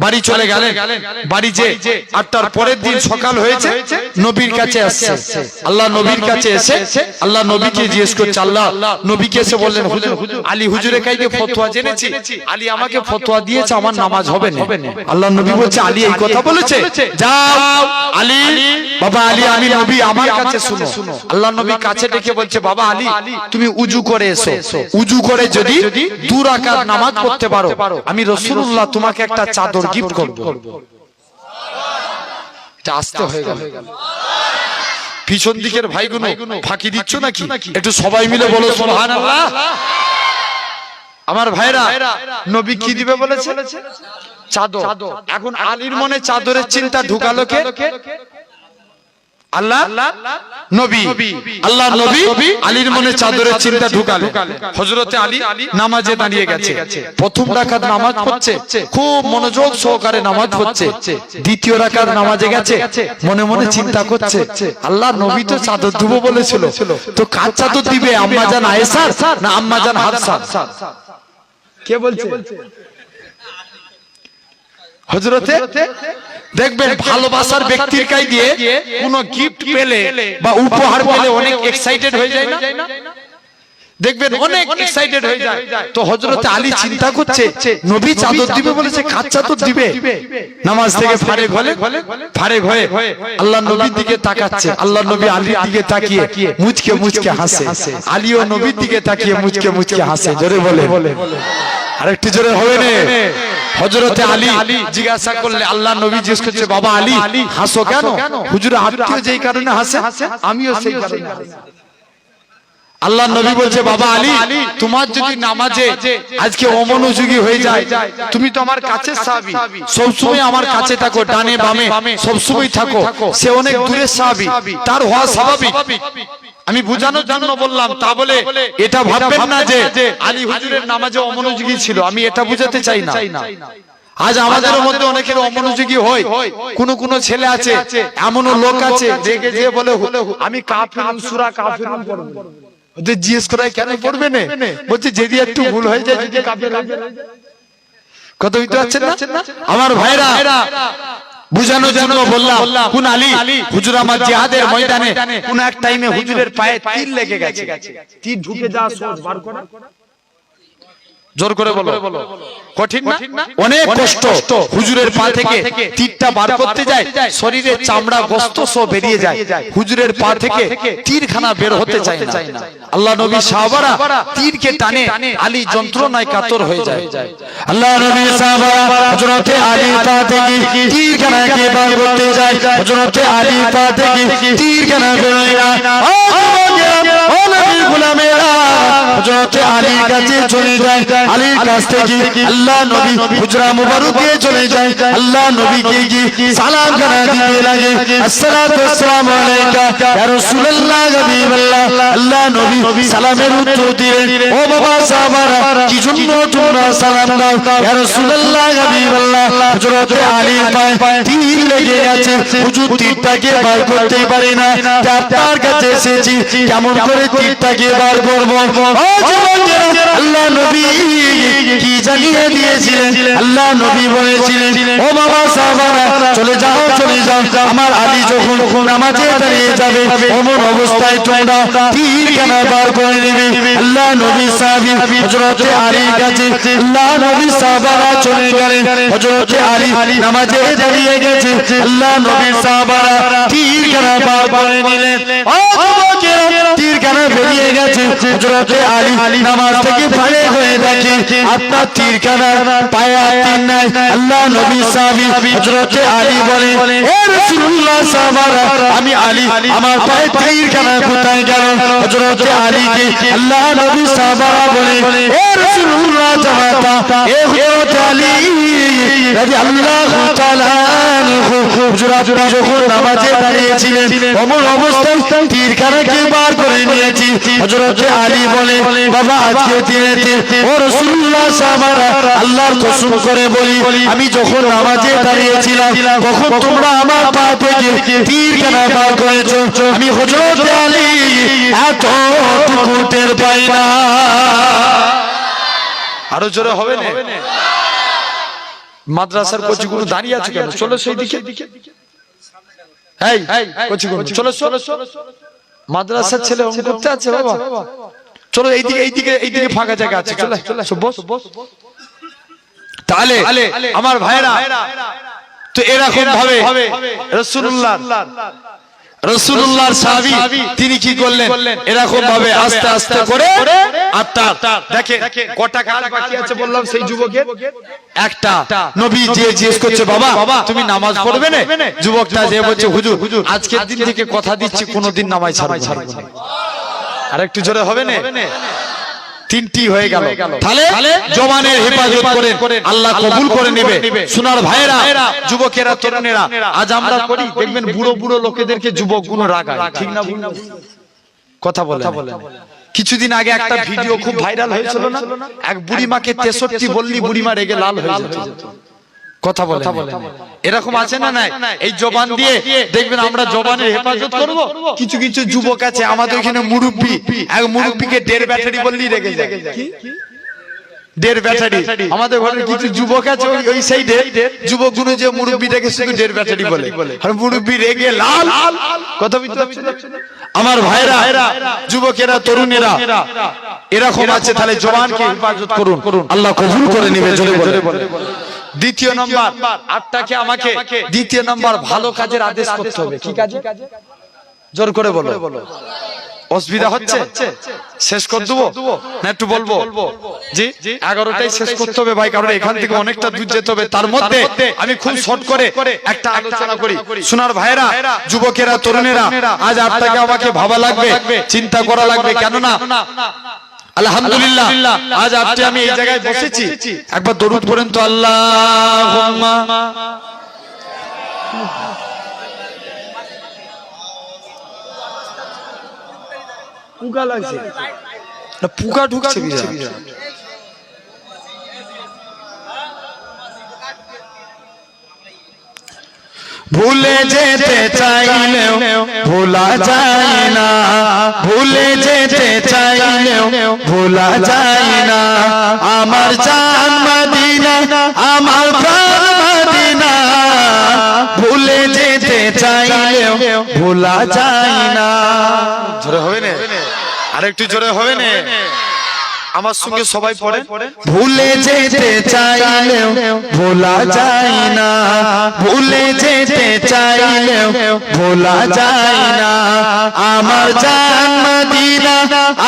বাড়ি চলে গেলেন। বাড়ি যে 8টার পরের দিন সকাল হয়েছে, নবীর কাছে আসছে। আল্লাহ নবীর কাছে এসে আল্লাহ নবীকে জিজ্ঞেস করছে, আল্লাহ নবীকে এসে বললেন, হুজুর আলী হুজুরের কাছে ফতোয়া জেনেছি, আলী আমাকে ফতোয়া দিয়েছে আমার নামাজ হবে না। আল্লাহ নবী বলছে, আলী এই কথা বলেছে? যাও আলী, বাবা আলী আমি নবী, আমার কাছে শুনো। আল্লাহ নবী কাছে ডেকে বলছে, বাবা আলী তুমি উজু করে এসো, উজু করে যদি 2 রাকাত নামাজ পড়তে পারো, আমি রাসূলুল্লাহ তোমাকে একটা চাদর গিফট করব। এটা আস্তে হয়ে গেল। পিছন দিকের ভাইগুলো ফাঁকি দিচ্ছ নাকি? একটু সবাই মিলে বলো সুবহানাল্লাহ। আমার ভাইরা, নবী কি দিবে বলেছে? চাদর। এখন আলীর মনে চাদরের চিন্তা ঢুকালো কে? আল্লাহ নবী। আল্লাহ নবী আলীর মনে চাদরের চিন্তা ঢুকালে। হযরতে আলী নামাজে দাঁড়িয়ে গেছে, প্রথম রাকাত নামাজ পড়ছে, খুব মনোযোগ সহকারে নামাজ পড়ছে। দ্বিতীয় রাকাত নামাজে গেছে, মনে মনে চিন্তা করছে, আল্লাহ নবী তো চাদর দিব বলেছিল, তো কার চাদর দিবে? আম্মাজান আয়েশার না আম্মাজান হাফসার? কে বলছে? হযরতে দেখবেন ভালোবাসার ব্যক্তির কাছে দিয়ে কোন গিফট পেলে বা উপহার পেলে অনেক এক্সাইটেড হয়ে যায় না? দেখবেন অনেক এক্সাইটেড হয়ে যায়। তো হযরত আলী চিন্তা করছে, নবী চাদর দিবে বলেছে, কার চাদর দিবে? নামাজ থেকে ফারেক হয়ে আল্লাহ নবীর দিকে তাকাচ্ছে। আল্লাহ নবী আলীর দিকে তাকিয়ে মুচকে মুচকে হাসে, আলীও নবীর দিকে তাকিয়ে মুচকে মুচকে হাসে। জোরে বলে, আরেকটু জোরে হবে না? হযরতে আলী জিজ্ঞাসা করলে, আল্লাহ নবী জিজ্ঞেস করছে, বাবা আলী হাসো কেন? হুজুর আত্মীয় যেই কারণে হাসে আমিও সেই কারণে হাসি। আল্লাহ নবী বলছে, বাবা আলী তোমার যদি নামাজে আজকে অমনোযোগী হয়ে যায়, তুমি তো আমার কাছে সাহাবী, সবসময় আমার কাছে থাকো, ডানে বামে সবসময় থাকো, সে অনেক দূরের সাহাবী, তার হওয়া স্বাভাবিক। আমি বুঝানোর জন্য বললাম, তা বলে এটা ভাববেন না যে আলী হুজুরের নামাজে অমনোযোগী ছিল, আমি এটা বুঝাতে চাই না। আজ আমাদের মধ্যে অনেকের অমনোযোগী হয়। কোন ছেলে আছে, এমনও লোক আছে দেখে যে বলে আমি কাফিরুন সূরা কাফিরুন পড়ব। ওদের জিজ্ঞেস করায় কেন পড়বে না? বলছে যদি একটু ভুল হয়ে যায়, যদি কাফির হয়ে যায়। কত বুঝতে পারছেন না? আমার ভাইরা, বুঝানোর জন্য বললাম, কোন আলী হুজুর আমার জিহাদের ময়দানে কোন এক টাইমে হুজুরের পায়ে তীর লেগে গেছে, তীর ঢুকে যাওয়া সহজ, বার করা জোর করে বলো কঠিন না? অনেক কষ্ট। হুজুরের পা থেকে তীরটা বার করতে যায়, শরীরের চামড়া গোশত সব বেরিয়ে যায়, হুজুরের পা থেকে তীরখানা বের হতে চায় না। আল্লাহ নবী সাহাবারা তীরকে টানে, আলী যন্ত্রণায় কাতর হয়ে যায়। আল্লাহ নবী সাহাবারা হযরতে আলীর পা থেকে তীরখানাকে বার করতে যায়, হযরতে আলীর পা থেকে তীরখানা বের হয় না। ও নবীর গোলামেরা, হযরতে আলীর কাছে চলে যায় আলীর কাছ থেকে আল্লাহ নবী হুজরা মুবারকে চলে যায় আল্লাহ নবীকে গিয়ে সালাম জানা দিতে লাগে আসসালাতু ওয়াসসালামু আলাইকা ইয়া রাসূলুল্লাহ হাবিবাল্লাহ আল্লাহ নবী সালামের উত্তর দিলেন ও বাবা সাহাবারা কি জন্য তোমরা সালাম দাও ইয়া রাসূলুল্লাহ হাবিবাল্লাহ হযরতে আলীর পায়ে তীর লেগে আছে হুজুর তীরটাকে বার করতে পারে না আপনার কাছে এসেছি কেমন করে তীরটাকে বার করব ও যুবকেরা আল্লাহ নবী কি জানিয়ে দিয়েছিলেন আল্লাহ নবী বলেছিলেন ও বাবা সাহাবারা চলে যাও আমার আলী যখন নামাজে দাঁড়িয়ে যাবে এমন অবস্থায় তোমরা তীর কেন বার করে নেবে আল্লাহ নবী সাহাবী হযরতে আলীর কাছে আল্লাহ নবী সাহাবারা চলে গেলেন হযরতে আলী নামাজে দাঁড়িয়ে গেছে আল্লাহ নবী সাহাবারা তীর কেন বার করে নিলেন ও যুবকেরা তীর কেন বেরিয়ে গেছে হযরতে আলী নামাজ থেকে ফারে হয়ে দেখে আপনার তীর কেন পায়ে তীর নাই আল্লাহ নবী সাহাবী হযরতে আলী বলে হে রাসূলুল্লাহ সাহাবারা আমি আলী আমার পায়ে তীর কেন কোথায় গেল হযরতে আলীকে আল্লাহ নবী সাহাবারা বলে হে রাসূলুল্লাহ জামাতা হে হযরতে আলী রাদিয়াল্লাহু তাআলা হুজুরাত যখন নামাজে দাঁড়িয়েছিলেন এমন অবস্থায় তীর কেন বার করে নিয়েছি হযরতে আলী বলে বাবা আজকে দিনেতে ও রাসূলুল্লাহ সাহাবারা আল্লাহর কসম করে বলি আমি যখন নামাজে দাঁড়িয়েছিলাম তখন তোমরা আমার পা থেকে তীর কেন বার করেছো আমি হযরতে আলী এত টুকুটের পাই না আরো জোরে হবে না মাদ্রাসার কচিগুলো দাঁড়িয়ে আছে কেন চলো সেই দিকে এই কচিগুলো চলো মাদ্রাসার ছেলে অঙ্ক করতে আছে বাবা চলো এইদিকে ফাঁকা জায়গা আছে চলো বস তাহলে আমার ভাইরা তো এরকম ভাবে রাসূলুল্লাহর সাহাবী তিনি কি করলেন এরকম ভাবে আস্তে আস্তে করে আপনার দেখে কটা কাজ বাকি আছে বললাম সেই যুবকের একটা নবী যে জিজ্ঞেস করছে বাবা তুমি নামাজ পড়বে না যুবকটা যে বলছে হুজুর আজকের দিন থেকে কথা দিচ্ছি কোনোদিন নামাজ ছাড়বো না আর একটু জোরে হবে না তিনটি হয়ে গেল তাহলে জবানের হেফাজত করেন আল্লাহ কবুল করে নেবে সোনার ভাইরা যুবকেরা তরুণেরা আজ আমরা করি দেখবেন বুড়ো বুড়ো লোকেদেরকে যুবক গুণ রাগায় ঠিক না কথা বলে কিছুদিন আগে একটা ভিডিও খুব ভাইরাল হয়েছিল না এক বুড়িমাকে 63 বললি বুড়িমা রেগে লাল হয়ে যেত কথা বলে এরকম আছে না নাই এই জবান দিয়ে দেখবেন আমরা জবানের হেফাজত করব কিছু কিছু যুবক আছে আমাদের এখানে মুরব্বি এক মুরব্বিকে 1.5 ব্যাটারি বললি রেগে যায় কি 1.5 ব্যাটারি আমাদের ঘরে কিছু যুবক আছে ওই সাইডে যুবকগুলো যে মুরব্বিটাকে শুধু 1.5 ব্যাটারি বলে আর মুরব্বি রেগে লাল কথা বুঝতে আমার ভাইরা যুবকেরা তরুণেরা এরকম আছে তাহলে জবানকে হেফাজত করুন আল্লাহ কবুল করে নেবে জোরে বলে দ্বিতীয় নাম্বার আপনাকে আমাকে দ্বিতীয় নাম্বার ভালো কাজের আদেশ করতে হবে কি কাজে জোর করে বলো অসুবিধা হচ্ছে শেষ করে দেবো না একটু বলবো জি 11টাই শেষ করতে হবে ভাই কারণ এখান থেকে অনেকটা দূর যেতে হবে তার মধ্যে আমি খুব শর্ট করে একটা আলোচনা করি সোনার ভাইরা যুবকেরা তরুণেরা আজ আপনাকে আমাকে ভাবা লাগবে চিন্তা করা লাগবে কেন না আলহামদুলিল্লাহ আজ আপনি আমি এই জায়গায় বসেছি একবার দরুদ পড়েন তো আল্লাহুম্মা পুকা লাগছে না পুকা ঢুকছে ভুলে যেতে চাইলেও ভোলা যায় না ভুলে যেতে চাইলেও ভোলা যায় না আমার জান মদিনা আমার প্রাণ মদিনা ভুলে যেতে চাইলেও ভোলা যায় না জোরে হবে না আর একটু জোরে হবে না আমার সঙ্গে সবাই পড়ে ভুলে যেতে চাইলেও ভোলা যায় না ভুলে যেতে চাইলেও ভোলা যায় না আমার জান মদিনা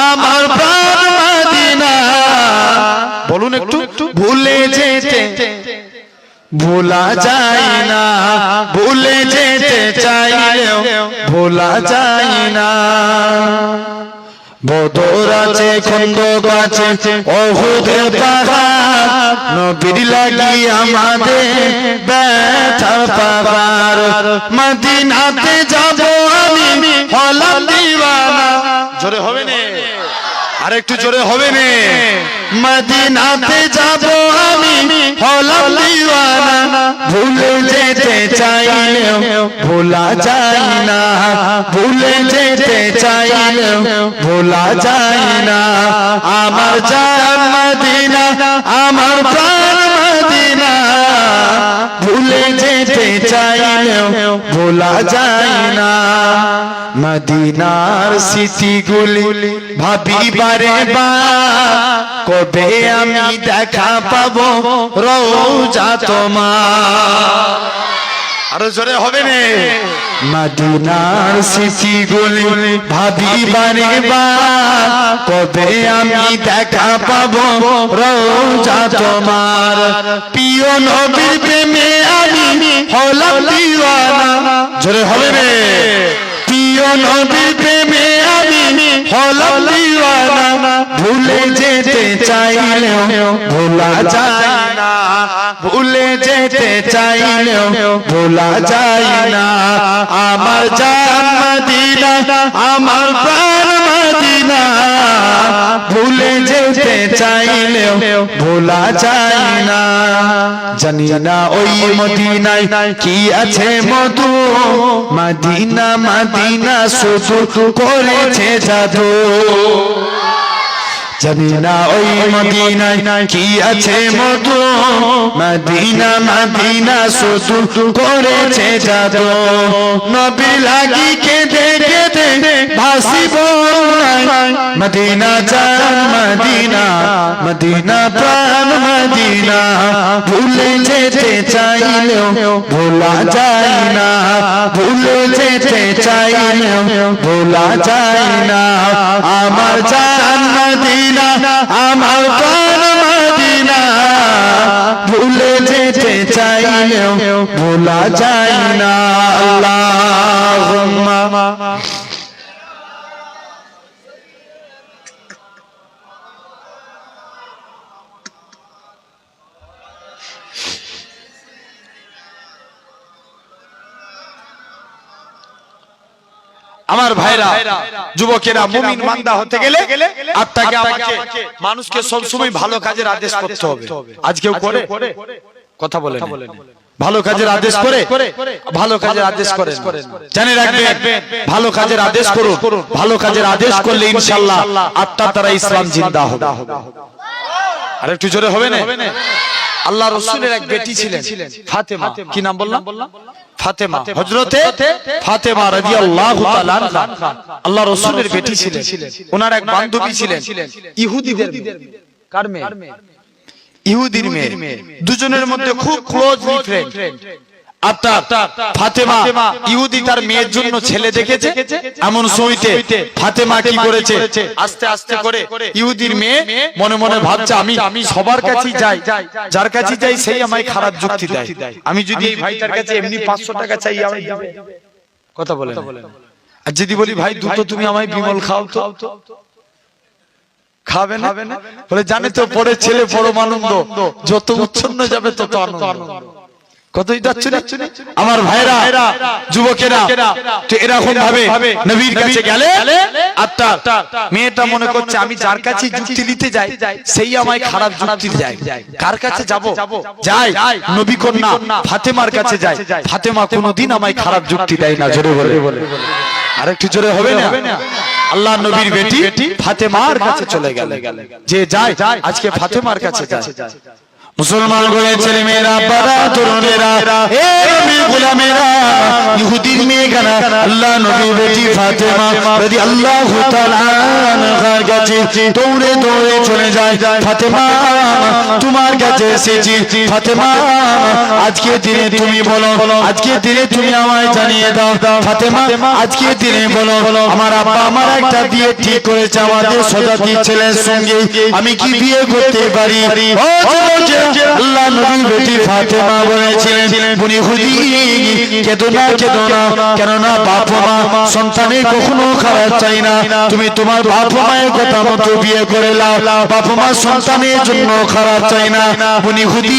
আমার প্রাণ মদিনা বলুন একটু ভুলে যেতে ভোলা যায় না ভুলে যেতে চাইলেও ভোলা যায় না বদর আছে, খন্দক আছে, ওহুদের পাহাড়, নবীর লাগি আমাদের ব্যথা পাহাড়। মদিনাতে যাব আমি হলাম দিওয়ানা। জোরে হবে না, আর একটু জোরে হবে না। মদিনাতে যাব আমি হলাম দিওয়ানা, ভুলে যেতে চাইলেও ভোলা যায় না, ভুলে যেতে চাইলেও ভোলা যায় না। আমার জান মদিনা, আমার প্রাণ মদিনা, ভুলে যেতে চাইলেও ভোলা যায় না। মদিনার স্মৃতিগুলি ভাবি বারে বার, কবে আমি দেখা পাবো রওজা তোমার। আরো জোরে হবে না। মদিনার স্মৃতিগুলি ভাবি বারে বার, কবে আমি দেখা পাবো রওজা তোমার। প্রিয় নবীর প্রেমে আমি হলাম দিওয়ানা। জোরে হবে না। প্রিয় নবীর প্রেমে আমি হলাম দিওয়ানা, ভুলে যেতে চাইলেও ভোলা যায় না, ভুলে যেতে চাইলেও ভোলা যায় না। আমার জান মদিনা, আমার প্রাণ মদিনা, ভুলে যেতে চাইলেও ভোলা যায় না। জানি না ওই মদিনায় কি আছে মধু, মদিনা মদিনা শুধু করেছে জাদু। জানি না ওই মদিনায় কি আছে মধু, মদিনা মদিনা শুধু করেছে জাদু। নবী লাগি কেঁদে কেঁদে ভাসিব মদিনা জান মদিনা, মদিনা প্রাণ মদিনা, ভুলে যেতে চাইলেও ভোলা যায় না, ভুলে যেতে চাইলেও ভোলা যায় না। আমার জান মদিনা, আমার প্রাণ মদিনা, ভুলে যেতে চাইলেও ভোলা যায় না। আল্লাহুম্মা আমার ভাইরা, যুবকেরা, মুমিন বান্দা হতে গেলে আপনাকে আমাকে মানুষকে সব সময় ভালো কাজের আদেশ করতে হবে। আজকেও করে কথা বলেন, ভালো কাজের আদেশ করে, ভালো কাজের আদেশ করেন। জানে রাখবেন, ভালো কাজের আদেশ করুন। ভালো কাজের আদেশ করলে ইনশাআল্লাহ আপনার দ্বারা ইসলাম জিন্দা হবে। আর একটু জোরে হবে না। আল্লাহ রাসূলের এক বেটি ছিলেন ফাতেমা। কি নাম বললাম? ফাতেমা, হযরতে ফাতেমা রাদিয়াল্লাহু তাআলা আনহা আল্লাহ রাসূলের বেটি ছিলেন। ওনার এক বান্ধবী ছিলেন ইহুদিদের। কার মেয়ে? ইহুদির মেয়ে। দুজনের মধ্যে খুব ক্লোজলি ফ্রেন্ড। আপনার ফাতেমা ইহুদি তার মেয়ের জন্য ছেলে দেখেছে। এমন সময়তে ফাতেমা কি করেছে, আস্তে আস্তে করে ইহুদির মেয়ে মনে মনে ভাবছে আমি সবার কাছেই যাই, যার কাছে যাই সেই আমায় খারাপ যুক্তি দেয়। আমি যদি এই ভাইটার কাছে এমনি 500 টাকা চাই, আমায় দিবে। কথা বলেন। আর যদি বলি ভাই দুটো তুমি আমায় বিমল খাও, তো খাবে না। বলে জানে তো পরে ছেলে বড় আনন্দ, যত উচ্ছন্ন যাবে তত আনন্দ। কতই যাচ্ছে আমার ভাইরা, যুবকেরা, তো এরকম ভাবে নবীর কাছে গেলে আপনার মেয়েটা মনে করছে আমি যার কাছে যুক্তি দিতে যাই সেই আমায় খারাপ যুক্তি দেয়। কার কাছে যাব? যাই নবী কন্যা ফাতেমার কাছে যাই। ফাতেমা কোনোদিন আমায় খারাপ যুক্তি দেয় না। জোরে বলে, আরেকটু জোরে হবে না। আল্লাহ নবীর বেটি ফাতেমার কাছে চলে গেল, যে যায় আজকে ফাতেমার কাছে যায়। মুসলমান গয়ে ছেলে মেয়েরা, বাবা তরুণেরা, এ নবীর গোলামেরা, ইহুদির মেয়েরা আল্লাহ নবীর বেটি ফাতেমা রাদিয়াল্লাহু তাআলা আনহার কাছে দৌড়ে দৌড়ে চলে যায়। ফাতেমা তোমার কাছে এসেছি। ফাতেমা আজকে দিনে তুমি বলো, আজকে দিনে তুমি আমায় জানিয়ে দাও। ফাতেমা আজকে দিনে বলো, আমার আব্বা আমার একটা বিয়ে ঠিক করেছে আমাদের সজাতি ছেলের সঙ্গে, আমি কি বিয়ে করতে পারি? ও আল্লাহ নবীর বেটি ফাতেমা বলেছিলেন, বুনি হুদি কেঁদো না, কেননা বাপ মা সন্তানের কখনো খারাপ চাই না, তুমি তোমার বাপ মায়ের কথা মতো বিয়ে করে লাও, বাপ মা সন্তানের জন্য খারাপ চাই না। উনি হুদি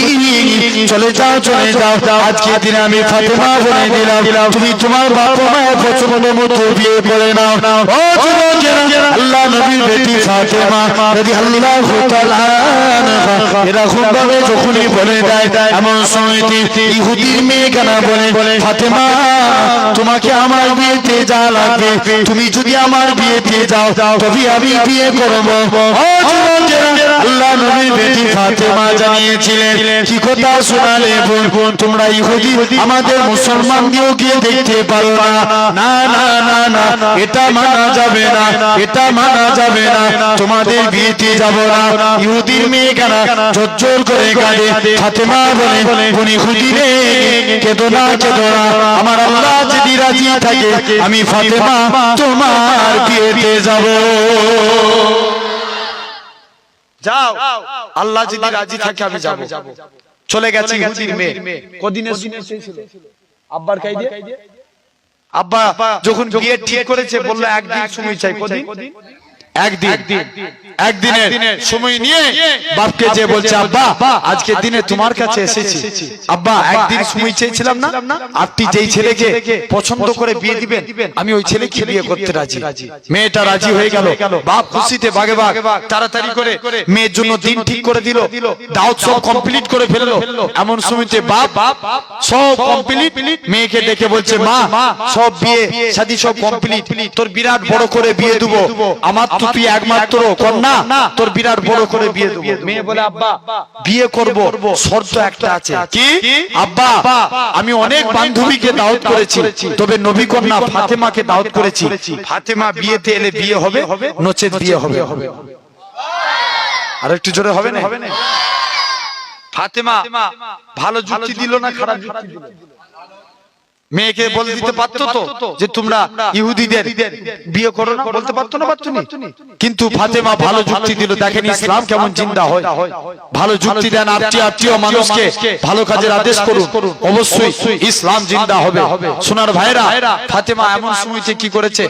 চলে যাও চলে যাও, আজকে দিনে আমি ফাতেমা বলে দিলাম, তুমি তোমার বাপ মায়ের পছন্দ মতো বিয়ে করে নাও। ও যুবকেরা, আল্লাহ নবীর বেটি ফাতেমা রাদিয়াল্লাহু তাআলা আনহা এরকম ভাবে যখনই বলে দেয়, এমন সময়তে ইহুদির মেয়ে কেনা বলে, ফাতেমা তোমাকে আমার বিয়েতে যা লাগবে, তুমি যদি আমার বিয়েতে যাও তবে আমি বিয়ে করব। ও যুবকেরা, আল্লাহ নবীর বেটি ফাতেমা জানিয়েছিলেন, কি কথা শোনালে বোন, তোমরা ইহুদি আমাদের মুসলমানকেও গিয়ে দেখতে পারো না, না না না না, এটা মানা যাবে না, এটা মানা যাবে না, তোমাদের বিয়েতে যাব না। ইহুদির মেয়ে কেনা ঝরঝর করে কাঁদে, ফাতেমা বলে, উনি ইহুদি রে কেঁদো না কেঁদো না, আমার আল্লাহ যদি রাজি থাকে আমি ফাতেমা তোমার বিয়েতে যাব। যাও, আল্লাহ যদি রাজি থাকে আমি যাব। চলে গেছে ইহুদির মেয়ে, কদিনের সময় ছিল আব্বার কাইদে। আব্বা যখন বিয়ে ঠিক করেছে বললো একদিন সময় চাই। কদিন? একদিনের সময় নিয়ে বাপকে যে বলছে, আব্বা আজকে দিনে তোমার কাছে এসেছি, আব্বা একদিন সময় চেয়েছিলাম না, আপনি যেই ছেলেকে পছন্দ করে বিয়ে দিবেন আমি ওই ছেলেকে বিয়ে করতে রাজি। মেয়েটা রাজি হয়ে গেল, বাপ খুশিতে বাগে বাগ তাড়াতাড়ি করে মেয়ের জন্য দিন ঠিক করে দিল, দাওয়াত সব কমপ্লিট করে ফেললো। এমন সময়তে বাপ সব কমপ্লিট, মেয়েকে দেখে বলছে, মা সব বিয়ে শাদী সব কমপ্লিট, তোর বিরাট বড় করে বিয়ে দেবো, আমার তো তুই একমাত্র কন্যা, তোর বিরাট বড় করে বিয়ে দেবো। মেয়ে বলে, আব্বা বিয়ে করব, শর্ত একটা আছে। কি? আব্বা আমি অনেক বান্ধবীকে দাওয়াত করেছি, তবে নবী কন্যা ফাতেমাকে দাওয়াত করেছি, ফাতেমা বিয়েতে এলে বিয়ে হবে, নচেত বিয়ে হবে। আর একটু জোরে হবে না? ফাতেমা ভালো যুক্তি দিল না খারাপ যুক্তি দিল? মেয়েকে বলে দিতে পারতো তো যে তোমরা ইহুদিদের বিয়ে করো না, বলতে পারতো না? পারতো না। কিন্তু ফাতেমা ভালো যুক্তি দিল। দেখেন ইসলাম কেমন জিন্দা হয়, ভালো যুক্তি দেন। আত্মীয় মানুষকে ভালো কাজের আদেশ করুন, অবশ্যই ইসলাম জিন্দা হবে। সোনার ভাইরা, ফাতেমা এমন সময়তে কি করেছে,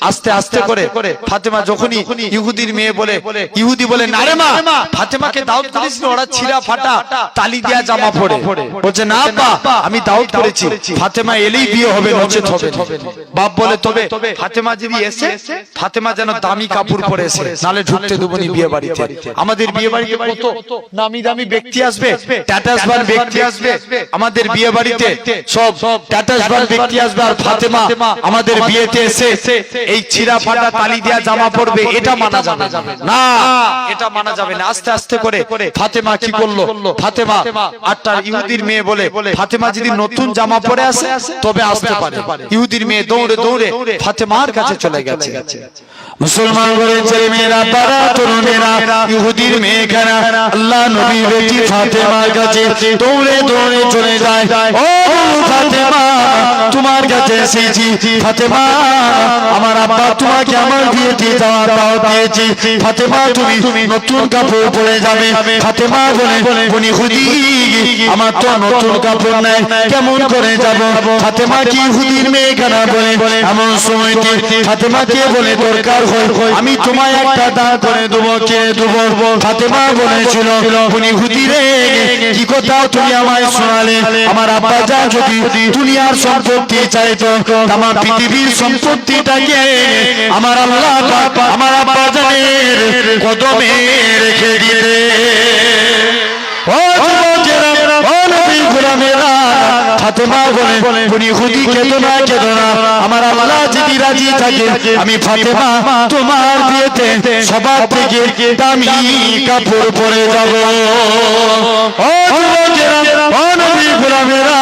আস্তে আস্তে করে ফাতেমা যখনই ইহুদির মেয়ে বলে, ইহুদি বলে, না রে মা, ফাতেমাকে দাওয়াত করেছিল, ওরা ছিঁড়া ফাটা তালি দেয়া জামা পরে। বলছে, না আব্বা আমি দাওয়াত করেছি, ফাতেমা এলেই বিয়ে হবে, নচেত হবে না। বাপ বলে, তবে ফাতেমা যদি এসে, ফাতেমা যেন দামি কাপড় পরে এসে, নালে ঢুকতে দেবো না বিয়ে বাড়িতে। আমাদের বিয়ে বাড়িতে কত নামি দামি ব্যক্তি আসবে, টাটাসবান ব্যক্তি আসবে, আমাদের বিয়ে বাড়িতে সব টাটাসবান ব্যক্তি আসবে, আর ফাতেমা আমাদের বিয়েতে এসে এই ছিঁড়া ফাটা তালি দেয়া জামা পরবে, এটা মানা যাবে না, এটা মানা যাবে না। আস্তে আস্তে করে ফাতেমা কি করলো, ফাতেমা আটটা ইহুদির মেয়ে বলে, ফাতেমা যদি নতুন জামা পরে আসে তবে আসতে পারে। ইহুদির মেয়ে দৌড়ে দৌড়ে ফাতেমার কাছে চলে গেছে। মুসলমান ঘরের ছেলে মেয়েরা, পাড়া তরুণেরা, ইহুদির মেয়ে খানা আল্লাহ নবীর বেটি ফাতেমার কাছে দৌড়ে দৌড়ে চলে যায়। ও ফাতেমা তোমার কাছে এসেছি, ফাতেমা আমার আব্বা তোমাকে আমার বিয়েতে যাওয়ার দাওয়াত দিয়েছি, ফাতেমা তুমি নতুন কাপড় পরে যাবে। ফাতেমা বলে, উনি ইহুদি আমার তো নতুন কাপড় নাই, কেমন করে যাব? ফাতেমা কি ইহুদির মেয়ে কেনা বলে, এমন সময়তে ফাতেমাকে বলে, দরকার হয় আমি তোমায় একটা দান করে দেবো, কে দেবো? ফাতেমা বলেছিল, উনি ইহুদি রে কি কথা তুমি আমায় শোনালে, আমার আব্বা যা যদি দুনিয়ার সম্পত্তি চাইতো, আমার পৃথিবীর সম্পত্তিটাকে আমার আল্লাহ পাক আমার আব্বা জানের কদমে রেখে দিতে। ও যুবকেরা, ও নবীর গোলামেরা, ফাতেমা বলে, উনি ইহুদি কেঁদো না কেঁদো না, আমার আল্লাহ যদি রাজি থাকে আমি ফাতেমা তোমার বিয়েতে সবার থেকে দামি কাপড় পরে যাব। ও যুবকেরা, ও নবীর গোলামেরা,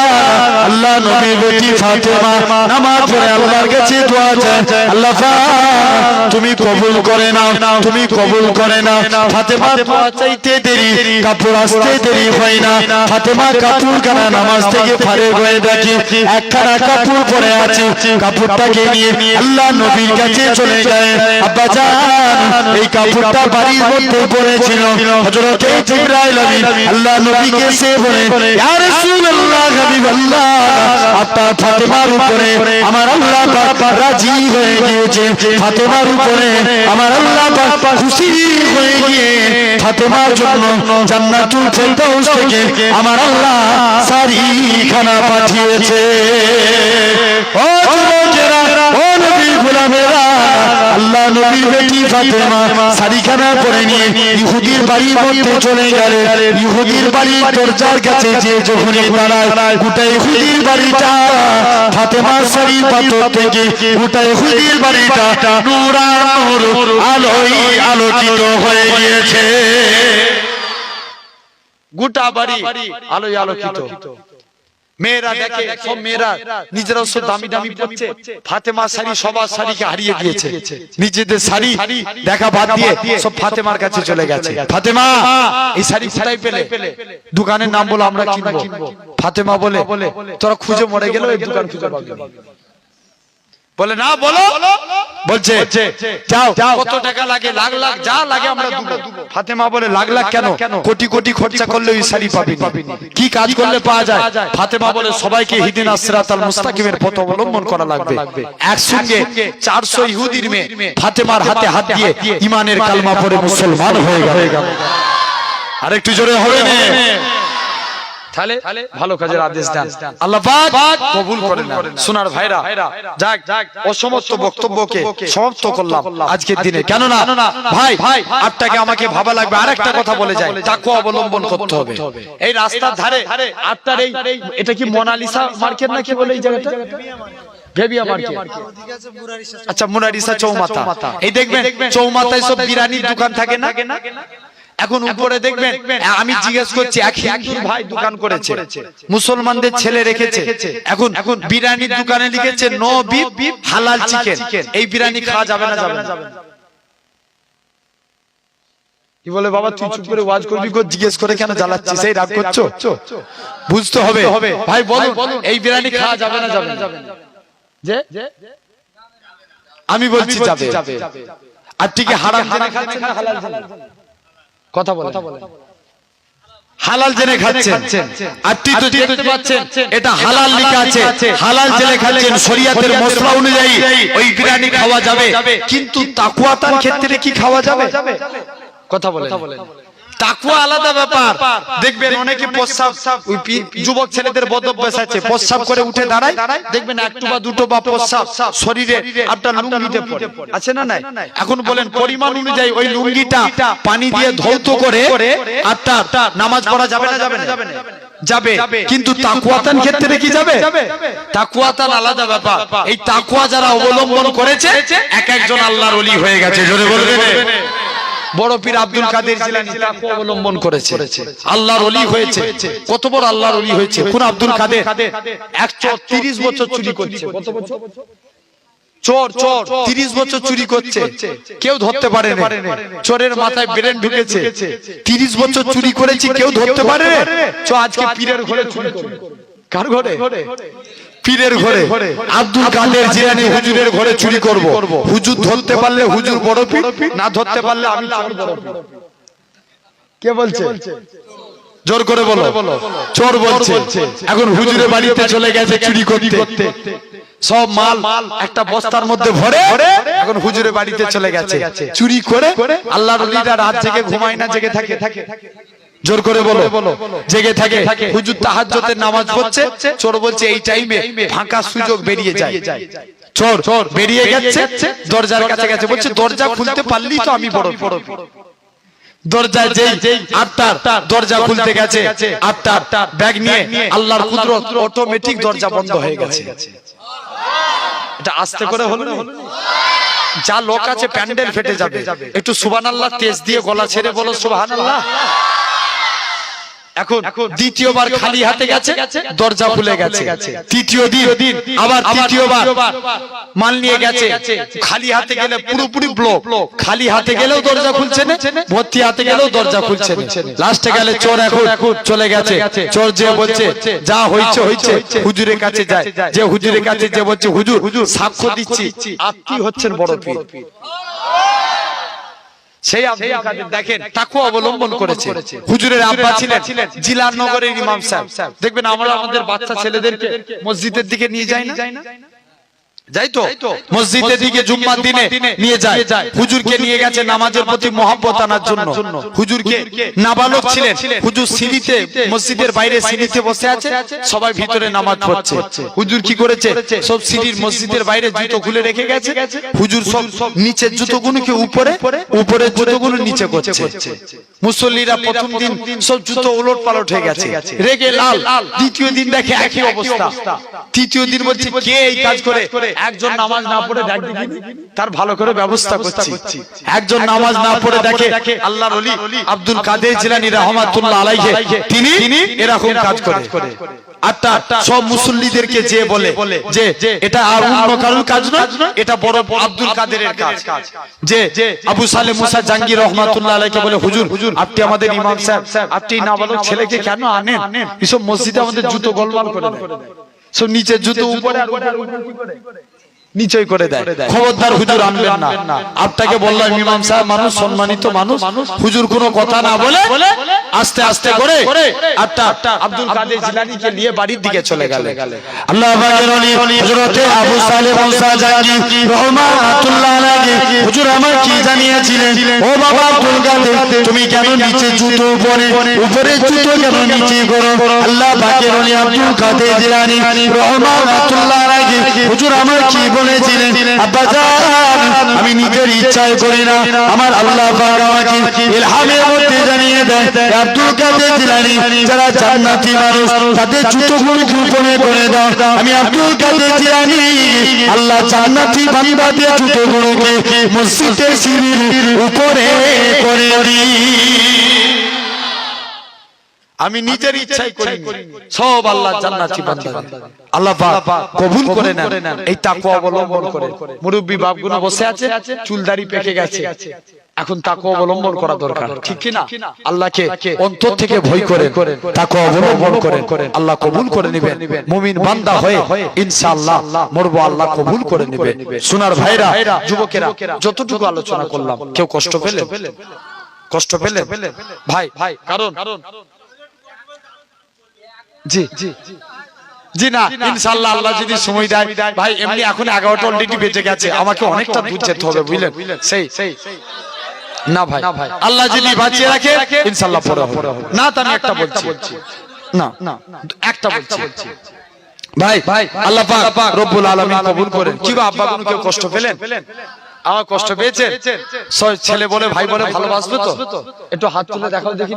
আল্লাহ নবীর বেটি ফাতেমা নামাজ পড়ে আল্লাহর কাছে দোয়া চায়, আল্লাহ পাক তুমি কবুল করে নাও, তুমি কবুল করে নাও। ফাতেমা দোয়া চাইতে দেরি, কাপড় আসতে দেরি হয় না। ফাতেমা কাপড় কানা নামাজ থেকে ফারেক হয়ে দেখে একখানা কাপড় পরে আছে, কাপড়টাকে নিয়ে আল্লাহ নবীর কাছে চলে যায়। আব্বা জান এই কাপড়টা বাড়ির মধ্যে পড়েছিল, হযরত জিবরাইল আল্লাহ নবীকে সে বলে, ইয়া রাসূলুল্লাহ হাবিবাল্লাহ আপনার ফাতেমার উপরে আমার আল্লাহ পাক রাজি হয়ে গিয়েছে, ফাতেমার উপরে আমার আল্লাহ পাক খুশি হয়ে গিয়ে ফাতেমার জন্য জান্নাতুল ফেরদাউস থেকে আমার আল্লাহ শাড়িখানা পাঠিয়েছে। ও যুবকেরা, ও নবীর গোলামেরা, আল্লাহ নবীর বেটি ফাতেমা শাড়িখানা পরে নিয়ে ইহুদির বাড়ির মধ্যে চলে গেলেন। ইহুদির বাড়ির দরজার কাছে যে যখনই দাঁড়ায়, গোটা ইহুদির বাড়িটা ফাতেমার শাড়ির পাথর থেকে গোটা ইহুদির বাড়িটা নূর আর নূর, আলোয় আলোকিত হয়ে গিয়েছে। গোটা বাড়ি আলোয় আলোকিত। মেয়েরা দেখে, সব মেয়েরা নিজেরাও সব দামি দামি পড়ছে, ফাতেমার শাড়ি সবার শাড়িকে হারিয়ে দিয়েছে। নিজেদের শাড়ি দেখা বাদ দিয়ে সব ফাতেমার কাছে চলে গেছে। ফাতেমা, এই শাড়ি কোথায় পেলে? দোকানের নাম বলো, আমরা কিনবো। ফাতেমা বলে, তোরা খুঁজে মরে গেল, এই দোকান খুঁজে পাবে। বলে না, বলো। বলছে যাও, কত টাকা লাগে? লাখ লাখ যা লাগে আমরা দেব। ফাতেমা বলে, লাখ লাখ কেন? কোটি কোটি খরচা করলে ওই শাড়ি পাবি। কি কাজ করলে পাওয়া যায়? ফাতেমা বলে, সবাইকে হিদিনাস সিরাতাল মুস্তাকিমের পথ অবলম্বন করা লাগবে। একসঙ্গে 400 ইহুদির মেয়ে ফাতেমার হাতে হাত দিয়ে ঈমানের কালমা পড়ে মুসলমান হয়ে গেল। আরেকটু জোরে হবে না? তাহলে ভালো কাজের আদেশ দেন, আল্লাহ পাক কবুল করে নেন। সোনার ভাইরা, যাক ও সমস্ত বক্তব্যকে সমাপ্ত করলাম আজকের দিনে। কেন না ভাই, আপনাকে আমাকে ভাবা লাগবে। আরেকটা কথা বলে যায়, তাকওয়া অবলম্বন করতে হবে। এই রাস্তার ধারে আপনার এটা কি মোনালিসা মার্কেট নাকি বলে এই জায়গাটা? গেবিয়া মার্কেট, আচ্ছা মুনারিসা চৌমাথা। এই দেখবেন চৌমাথায় সব বিরিয়ানির দোকান থাকে না? এখন উপরে দেখবেন, আমি জিজ্ঞেস করছি, এক হিন্দুর ভাই দোকান করেছে, মুসলমানদের ছেলে রেখেছে। এখন বিরিয়ানির দোকানে লিখেছে নো বিফ হালাল চিকেন। এই বিরিয়ানি খাওয়া যাবে না? যাবে না। কি বলে বাবা, তুই চুপ করে ওয়াজ করবি, জিজ্ঞেস করে কেন জ্বালাচ্ছিস? এই রাগ করছো? বুঝতে হবে ভাই, বলুন এই বিরিয়ানি খাওয়া যাবে না? যাবে না? যে আমি বলছি যাবে। আর ঠিক হারাম জেনে খাচ্ছেন না হালাল জেনে? কথা বলে হালাল জেনে খাচ্ছেন। আপনি তো দেখতে পাচ্ছেন এটা হালাল লেখা আছে, হালাল জেনে খাচ্ছেন। শরীয়তের মশলা অনুযায়ী ওই বিরিয়ানি খাওয়া যাবে, কিন্তু তাকওয়াতার ক্ষেত্রে কি খাওয়া যাবে? কথা বলে তাকওয়া আলাদা ব্যাপার। দেখবেন অনেকে প্রস্রাব, যুবক ছেলেদের বদভ্যাস আছে, প্রস্রাব করে উঠে দাঁড়ায়, দেখবেন একটু বা দুটো বা প্রস্রাব শরীরে আপনার লুঙ্গিতে পড়ে, আছে না নাই? এখন বলেন পরিমাণ অনুযায়ী ওই লুঙ্গিটা পানি দিয়ে ধৌত করে আপনার নামাজ পড়া যাবে না? যাবে না? যাবে। কিন্তু তাকওয়াতার ক্ষেত্রে কি যাবে? তাকওয়াতার আলাদা ব্যাপার। এই তাকওয়া যারা অবলম্বন করেছে, এক একজন আল্লাহর ওলি হয়ে গেছে। জোরে বলবেন। বড় পীর আব্দুল কাদের জিলানী তাকওয়া অবলম্বন করেছে, আল্লাহর ওলি হয়েছে। কত বড় আল্লাহর ওলি হয়েছে! কোন আব্দুল কাদের 130 বছর চুরি করছে। কত বছর? চোর 30 বছর চুরি করছে, কেউ ধরতে পারে না। চোরের মাথায় ব্রেন ঢুকেছে, 30 বছর চুরি করেছে, কেউ ধরতে পারে না। আজকে পীরের ঘরে চুরি করবে। কার ঘরে? পীরের ঘরে। আব্দুল কাদের জিলানী হুজুরের ঘরে চুরি করব। হুজুর ধরতে পারলে হুজুর বড় পীর, না ধরতে পারলে আমি চোর বড় পীর। কে বলছে? জোর করে বলো। চোর বলছে। এখন হুজুরের বাড়িতে চলে গেছে চুরি করতে, সব মাল একটা বস্তার মধ্যে ভরে এখন হুজুরের বাড়িতে চলে গেছে চুরি করে। আল্লাহর ওলিরা রাত জেগে ঘুমায় না, জেগে থাকে। জোর করে বলো। জেগে থাকে। হুজুর তাহাজ্জুদের নামাজ পড়ছে, চোর বলছে এই টাইমে ফাঁকা সুযোগ বেরিয়ে যায়। চোর বেরিয়ে গেছে, দরজার কাছে গেছে, বলছে দরজা খুলতে পারলি তো আমি বড়। দরজায় যেই আত্মার দরজা খুলতে গেছে, আত্মার ব্যাগ নিয়ে আল্লাহর কুদরত, অটোমেটিক দরজা বন্ধ হয়ে গেছে। এটা আস্তে করে হলো না? যা লোক আছে প্যান্ডেল ফেটে যাবে। একটু সুবহানাল্লাহ তেজ দিয়ে গলা ছেড়ে বলো সুবহানাল্লাহ। এখন দ্বিতীয়বার খালি হাতে গেছে, দরজা খুলে গেছে। তৃতীয় দিন আবার তৃতীয়বার মাল নিয়ে গেছে, খালি হাতে গেলে পুরোপুরি ব্লক। খালি হাতে গেলেও দরজা খুলছে না, ভর্তি হাতে গেলেও দরজা খুলছে না। লাস্টে গেলে চোর এখন চলে গেছে। চোর যে বলছে যা হয়েছে হুজুরের কাছে যায়, যে হুজুরের কাছে যে বলছে হুজুর সাক্ষ্য দিচ্ছি আপনি হচ্ছেন বড় পীর। সেই আব্দুল কাদের দেখেন তাকওয়া অবলম্বন করেছে। হুজুরের আব্বা ছিলেন জিলান নগরের ইমাম সাহেব। দেখবেন আমরা আমাদের বাচ্চা ছেলেদেরকে মসজিদের দিকে নিয়ে যাই না, যাই তো মসজিদের দিকে জুম্মার দিনে নিয়ে যায়। হুজুরকে নিয়ে গেছে নামাজের প্রতি মহব্বত আনার জন্য। হুজুরকে নাবালক ছিলেন, হুজুর সিঁড়িতে মসজিদের বাইরে সিঁড়িতে বসে আছে, সবাই ভিতরে নামাজ পড়ছে। হুজুর কি করেছে, সব সিঁড়ির মসজিদের বাইরে জুতো খুলে রেখে গেছে। হুজুর সব নিচের জুতোগুলোকে উপরে, উপরের জুতোগুলো নিচে করছে। মুসল্লিরা প্রথম দিন সব জুতো ওলট পালট হয়ে গেছে, রেগে লাল। দ্বিতীয় দিন দেখে একই অবস্থা। তৃতীয় দিন বলছে কে এই কাজ করে? একজন নামাজ না পড়ে দেখি তার ভালো করে ব্যবস্থা করছি। একজন নামাজ না পড়ে দেখে আল্লাহর ওলি আব্দুল কাদের জিলানী রাহমাতুল্লাহ আলাইহি তিনি এরকম কাজ করে। আটটা সব মুসল্লিদেরকে যে বলে যে এটা আর অন্য কারোর কাজ না, এটা বড় আব্দুল কাদেরের কাজ। যে আবু সালেহ মুসা জাহাঙ্গীর রহমাতুল্লাহ আলাইহিকে বলে হুজুর আপনি আমাদের ইমাম সাহেব, আপনি নাবালক ছেলেকে কেন আনেন? এসব মসজিদে আমাদের জুতো গোলমাল করে দেয়। সো নিচে জুতো উপরে আর নিচেই করে দেয়। খবরদার হুজুর আনবেন না। আপনাকে বললাম ইমাম সাহেব মানুষ, সম্মানিত মানুষ। হুজুর কোনো কথা না বলে আস্তে আস্তে করে আটটা আব্দুল কাদের জিলানীকে নিয়ে বাড়ির দিকে চলে গেল। আল্লাহ পাকের ওলি হযরত আবু সালেহ মুসা জাহাঙ্গীর রহমাতুল্লাহ আলাইহি হুজুর আমার কি জানিয়েছিলেন, ও বাবা আব্দুল কাদের তুমি কেন নিচে জুতো উপরে, উপরে জুতো কেন নিচে করো? আল্লাহ পাকের ওলি আব্দুল কাদের জিলানী রহমাতুল্লাহ আলাইহি হুজুর আমার কি বলেছিলেন, আব্বা জান আমি নিজের ইচ্ছায় করি না, আমার আল্লাহ পাক আমাকে ইলহামের মধ্যে জানিয়ে দেয় আব্দুল কাদের জিলানী যারা জান্নাতি মানুষ তাদের জুতোগুলো উপরে করে দাও। আমি আব্দুল কাদের জিলানী আল্লাহ জান্নাতি বান্দাদের জুতোগুলোকে মসজিদের সিঁড়ির উপরে করে দিই। আমি নিজের ইচ্ছাই করি, সব আল্লাহ জান্নাতি বান্দা। আল্লাহ পাক কবুল করে নেন এই তাকওয়া অবলম্বন করে। মুরব্বি বাপগুলো বসে আছে, চুলদাড়ি পেকে গেছে, এখন তাকওয়া অবলম্বন করা দরকার, ঠিক কি না? আল্লাহকে অন্তর থেকে ভয় করে তাকওয়া অবলম্বন করেন, আল্লাহ কবুল করে নেবেন। মুমিন বান্দা হয়ে ইনশাআল্লাহ মরবো, আল্লাহ কবুল করে নেবে। সোনার ভাইরা, যুবকেরা, যতটুকু আলোচনা করলাম কেউ কষ্ট পেলেন? কষ্ট পেলেন ভাই? কারণ জি জি না ইনশাআল্লাহ আল্লাহ যদি সময় দেয় ভাই, এমনি এখন 11টা অলরেডি বেজে গেছে, আমাকে অনেকটা দূর যেতে হবে বুঝলেন। সেই না ভাই, আল্লাহ যদি বাঁচিয়ে রাখে ইনশাআল্লাহ পরে হবে না। তো আমি একটা বলছি, না একটা বলছি ভাই, আল্লাহ পাক রব্বুল আলামিন কবুল করেন। কি গো আব্বা কোনো কেউ কষ্ট পেলেন? আমার কষ্ট পেয়েছে? ছেলে বলে ভাই বলে ভালোবাসবে তো? একটু হাত তুলে দেখাও দেখি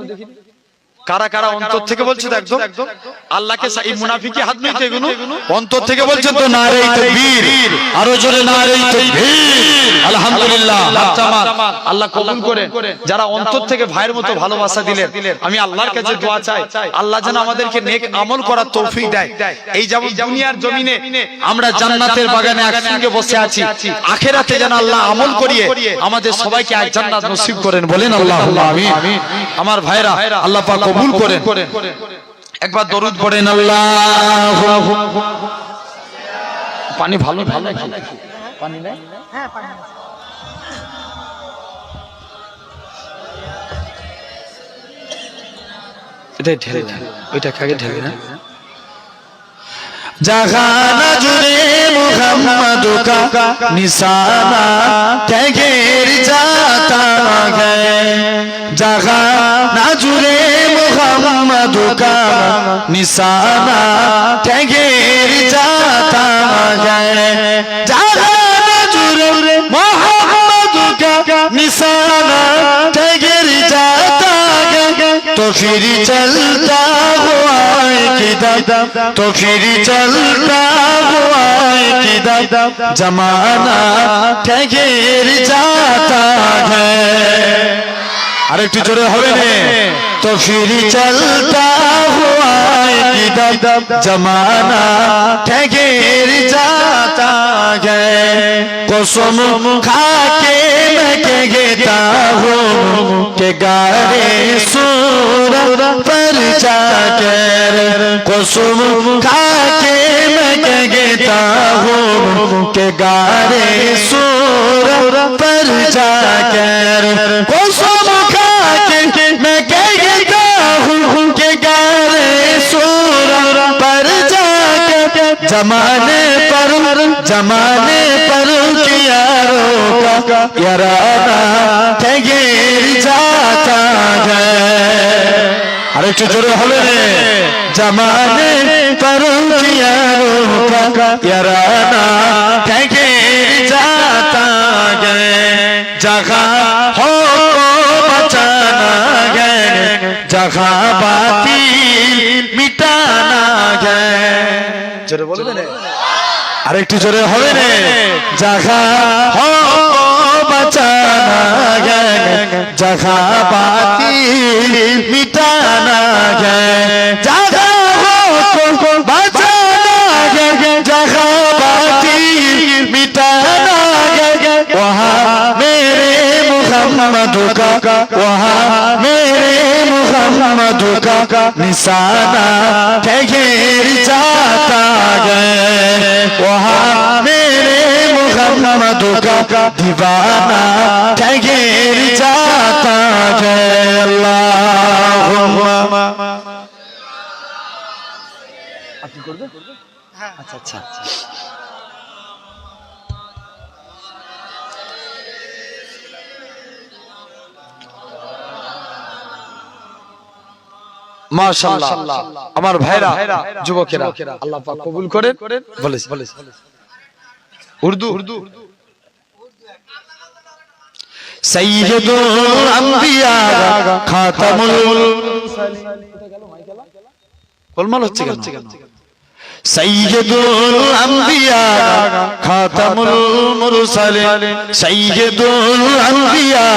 কারা কারা অন্তর থেকে বলছে। একদম আল্লাহকে এই মুনাফিকি হাত নয় তো, এগুলো অন্তর থেকে বলছে তো। নারে তাকবীর, আরো জোরে নারে তাকবীর, আলহামদুলিল্লাহ। আল্লাহ কবুল করেন যারা অন্তর থেকে ভাইয়ের মতো ভালোবাসা দিলেন। আমি আল্লাহর কাছে দোয়া চাই আল্লাহ যেন আমাদেরকে নেক আমল করার তৌফিক দেয়। এই যেমন দুনিয়ার জমিনে আমরা জান্নাতের বাগানে একসঙ্গে বসে আছি, আখিরাতে যেন আল্লাহ আমল করিয়ে আমাদের সবাইকে এক জান্নাত নসিব করেন। বলেন আল্লাহুম্মা আমিন। আমার ভাইরা, আল্লাহ পাক কবুল করেন। একবার দরুদ পড়েন। আল্লাহ পানি ভালো ভালো পানি নাই? হ্যাঁ পানি আছে। এটা ঢেলে না, ওইটা কাকে ঢেলে না। জাহানা জুড়ে মুহাম্মদ का निशाना ठहर जाता है, जहाना जुड़े मुहम्मद का निशाना ठहर जाता है, जहाना जुड़े मुहम्मद का निशाना ठहर जाता है, तो फिर चलता हुआ किधर, तो फिर चलता हुआ किधर जमाना ठहर जाता है। আর একটু জোরে হবে না? तो फिर चलता हुआ किधर जमाना ठहर जाता है, कसम खा के मैं कहता हूँ कि गारे सूरत पर जाकर, कसम खा के मैं कहता हूँ कि गारे सूरत सूर पर जाकर कसम खा के मैं कहता हूँ कि गारे सूर पर जाकर जमाने पर यारों का याराना ठहर जाता है। अरे जोरे होले रे जमाने पर यारों का याराना ठहर जाता है। जगह हो बचाना है, जगह बातिल मिटाना है। जोरे बोले रे अरे जोरे होले रे जगह हो बचाना है, जगह बातिल मिटाना है। जगह हो बचाना है, जगह बातिल मिटाना है। वहाँ मेरे मुहम्मद का, वहाँ मेरे मुहम्मद का निशाना ठहर जाता है। वहाँ मेरे मुहम्मद का दीवाना ठहर जाता है। अल्लाहुम्मा अच्छा माशाআল্লাহ আমার ভাইরা যুবকেরা আল্লাহ পাক কবুল করেন। বলেছে উর্দু সৈয়দুল আম্বিয়া খাতামুল গোলমাল হচ্ছে কেন? সৈয়দুল আম্বিয়া খাতামুল মুরসালিন, সৈয়দুল আম্বিয়া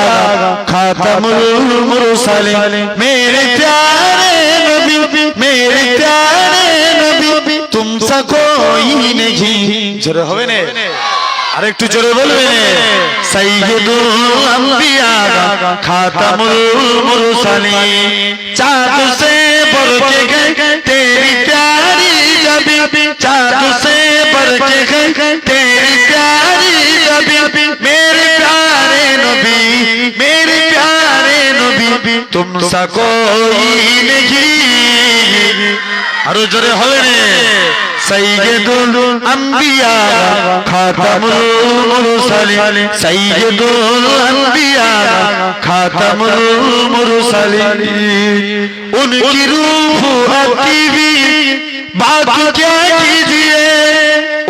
খাতামুল মুরসালিন। मेरे प्यारे नबी, मेरे प्यारे नबी तुमसा कोई नहीं। जोरे হবে না? আরে একটু জোরে বলবেন। সৈয়দুল আম্বিয়া খাতামুল মুরসালিন, চাঁদ से बढ़ के गए तेरी प्यारी नबी, चाँद से बढ़ के गए तेरी प्यारी नबी। मेरे प्यारे नबी, मेरे प्यारे नबी तुमसा कोई नहीं। আরো জোরে হবে না? সৈয়দুল আম্বিয়া খাতামুল মুরসালিন, সৈয়দুল আম্বিয়া খাতামুল মুরসালিন। उनकी रूह आती भी बात क्या कीजिए,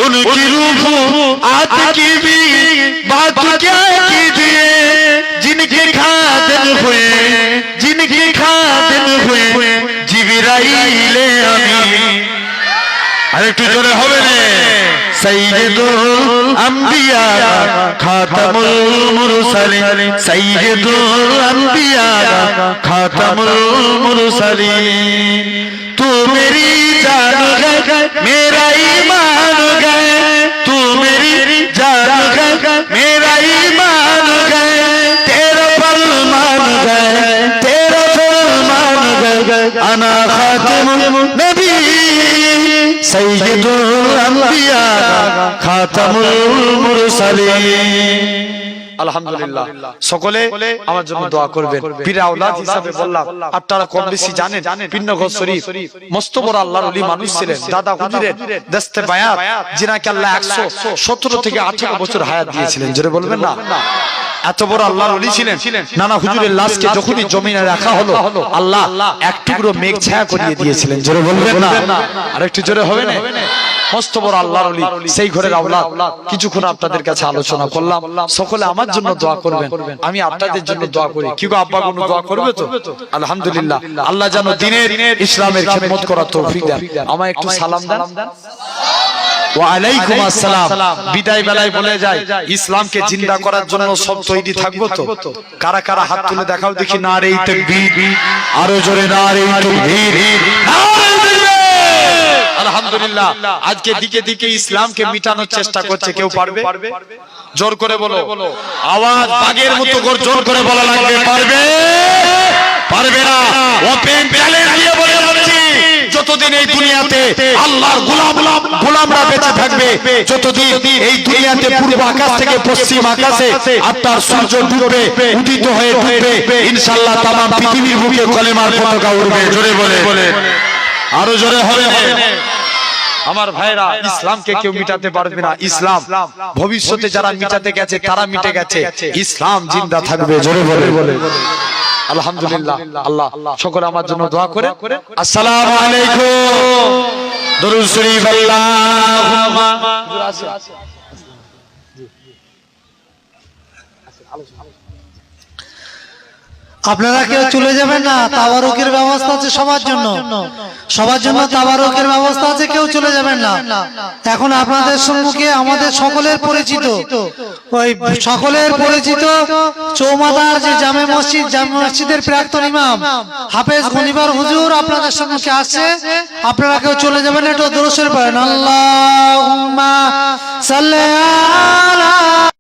उनकी रूह आती की भी बात क्या कीजिए। जिनके खादिम हुए, जिनके खादिम हुए जिबराइल अमीन। अरे একটু জোরে হবে না? সৈয়দুল আম্বিয়া খাতামুল মুরসালিন, সৈয়দুল আম্বিয়া খাতামুল মুরসালিন। तू मेरी जान है, मेरा ईमान है, तू मेरी जान है, मेरा ईमान है। तेरा फरमान है, तेरा फरमान है। अना खातिमुन नबी सैयदुल अंबिया खातमुल मुरसालिन। আলহামদুলিল্লাহ সকলে আমার জন্য দোয়া করবেন। পীর আওলাদ হিসাবে বললাম, আপনারা কম বেশি জানেন পিন্নগর শরীফ মস্ত বড় আল্লাহর ওলি মানুষ ছিলেন। দাদা হুজুরের দস্তে বায়াত, যিনাকে আল্লাহ 117 থেকে 18 বছর হায়াত দিয়েছিলেন। জোরে বলবেন না? এত বড় আল্লাহর ওলি ছিলেন। নানা হুজুরের লাশকে যখনই জমিনে রাখা হলো, আল্লাহ এক টুকরো মেঘ ছায়া করিয়ে দিয়েছিলেন। জোরে বলবেন না? আরেকটু জোরে হবে না? মস্ত বড় আল্লাহর ওলি, সেই ঘরের আওলাদ কিছুক্ষণ আপনাদের কাছে আলোচনা করলাম। সকলে আমার জন্য দোয়া করবেন, আমি আপনাদের জন্য দোয়া করি। কি গো আব্বা কোনো দোয়া করবে তো? আলহামদুলিল্লাহ, আল্লাহ যেন দ্বীনের ইসলামের খিদমত করার তৌফিক দেন। আমায় একটু সালাম দেন। ওয়া আলাইকুম আসসালাম। বিদায় বেলায় বলে যায়, ইসলামকে জিন্দা করার জন্য সব তৈরি থাকবো তো? কারা কারা হাত তুলে দেখাও দেখি। নারে তাকবীর, আরো জোরে নারে তাকবীর, নারে তাকবীর। আলহামদুলিল্লাহ, আজকে দিকে দিকে ইসলামকে মিটানোর চেষ্টা করছে। কেউ পারবে? জোর করে বলো, আওয়াজ বাগের মতো জোর করে বলা লাগবে। পারবে? পারবে না? ওপেন চ্যালেঞ্জ দিয়ে বলে বলছি, যতদিন এই দুনিয়াতে আল্লাহর গোলামরা বেঁচে থাকবে, যতদিন এই দুনিয়াতে পূর্ব আকাশ থেকে পশ্চিম আকাশে আপনার সূর্য ডুববে, উদিত হয়ে ডুববে, ইনশাআল্লাহ তামাম পৃথিবীর বুকে কলেমার পতাকা উড়বে। জোরে বলে, আরো জোরে হবে। আমার ভাইরা, ইসলামকে কেউ মিটাতে পারবে না। ইসলাম ভবিষ্যতে যারা মিটাতে গেছে তারা মিটে গেছে, ইসলাম জিন্দা থাকবে। জোরে বলে আলহামদুলিল্লাহ। আল্লাহ সকলে আমার জন্য দোয়া করে। আসসালামু আলাইকুম। দরুদ শরীফ আল্লাহুম্মা। আপনারা কেউ চলে যাবেন না, তাবারুকের ব্যবস্থা আছে সবার জন্য, সবার জন্য তাবারুকের ব্যবস্থা আছে, কেউ চলে যাবেন না। এখন আপনাদের সম্মুখে আমাদের সকলের পরিচিত, ওই সকলের পরিচিত চৌমাদার যে জামে মসজিদের প্রাক্তন ইমাম হাফেজ গনিবার হুজুর আপনাদের সম্মুখে আসছে। আপনারা কেউ চলে যাবেন না, একটু দরুদ শরীফ পড়েন। আল্লাহুম্মা সাল্লি আলা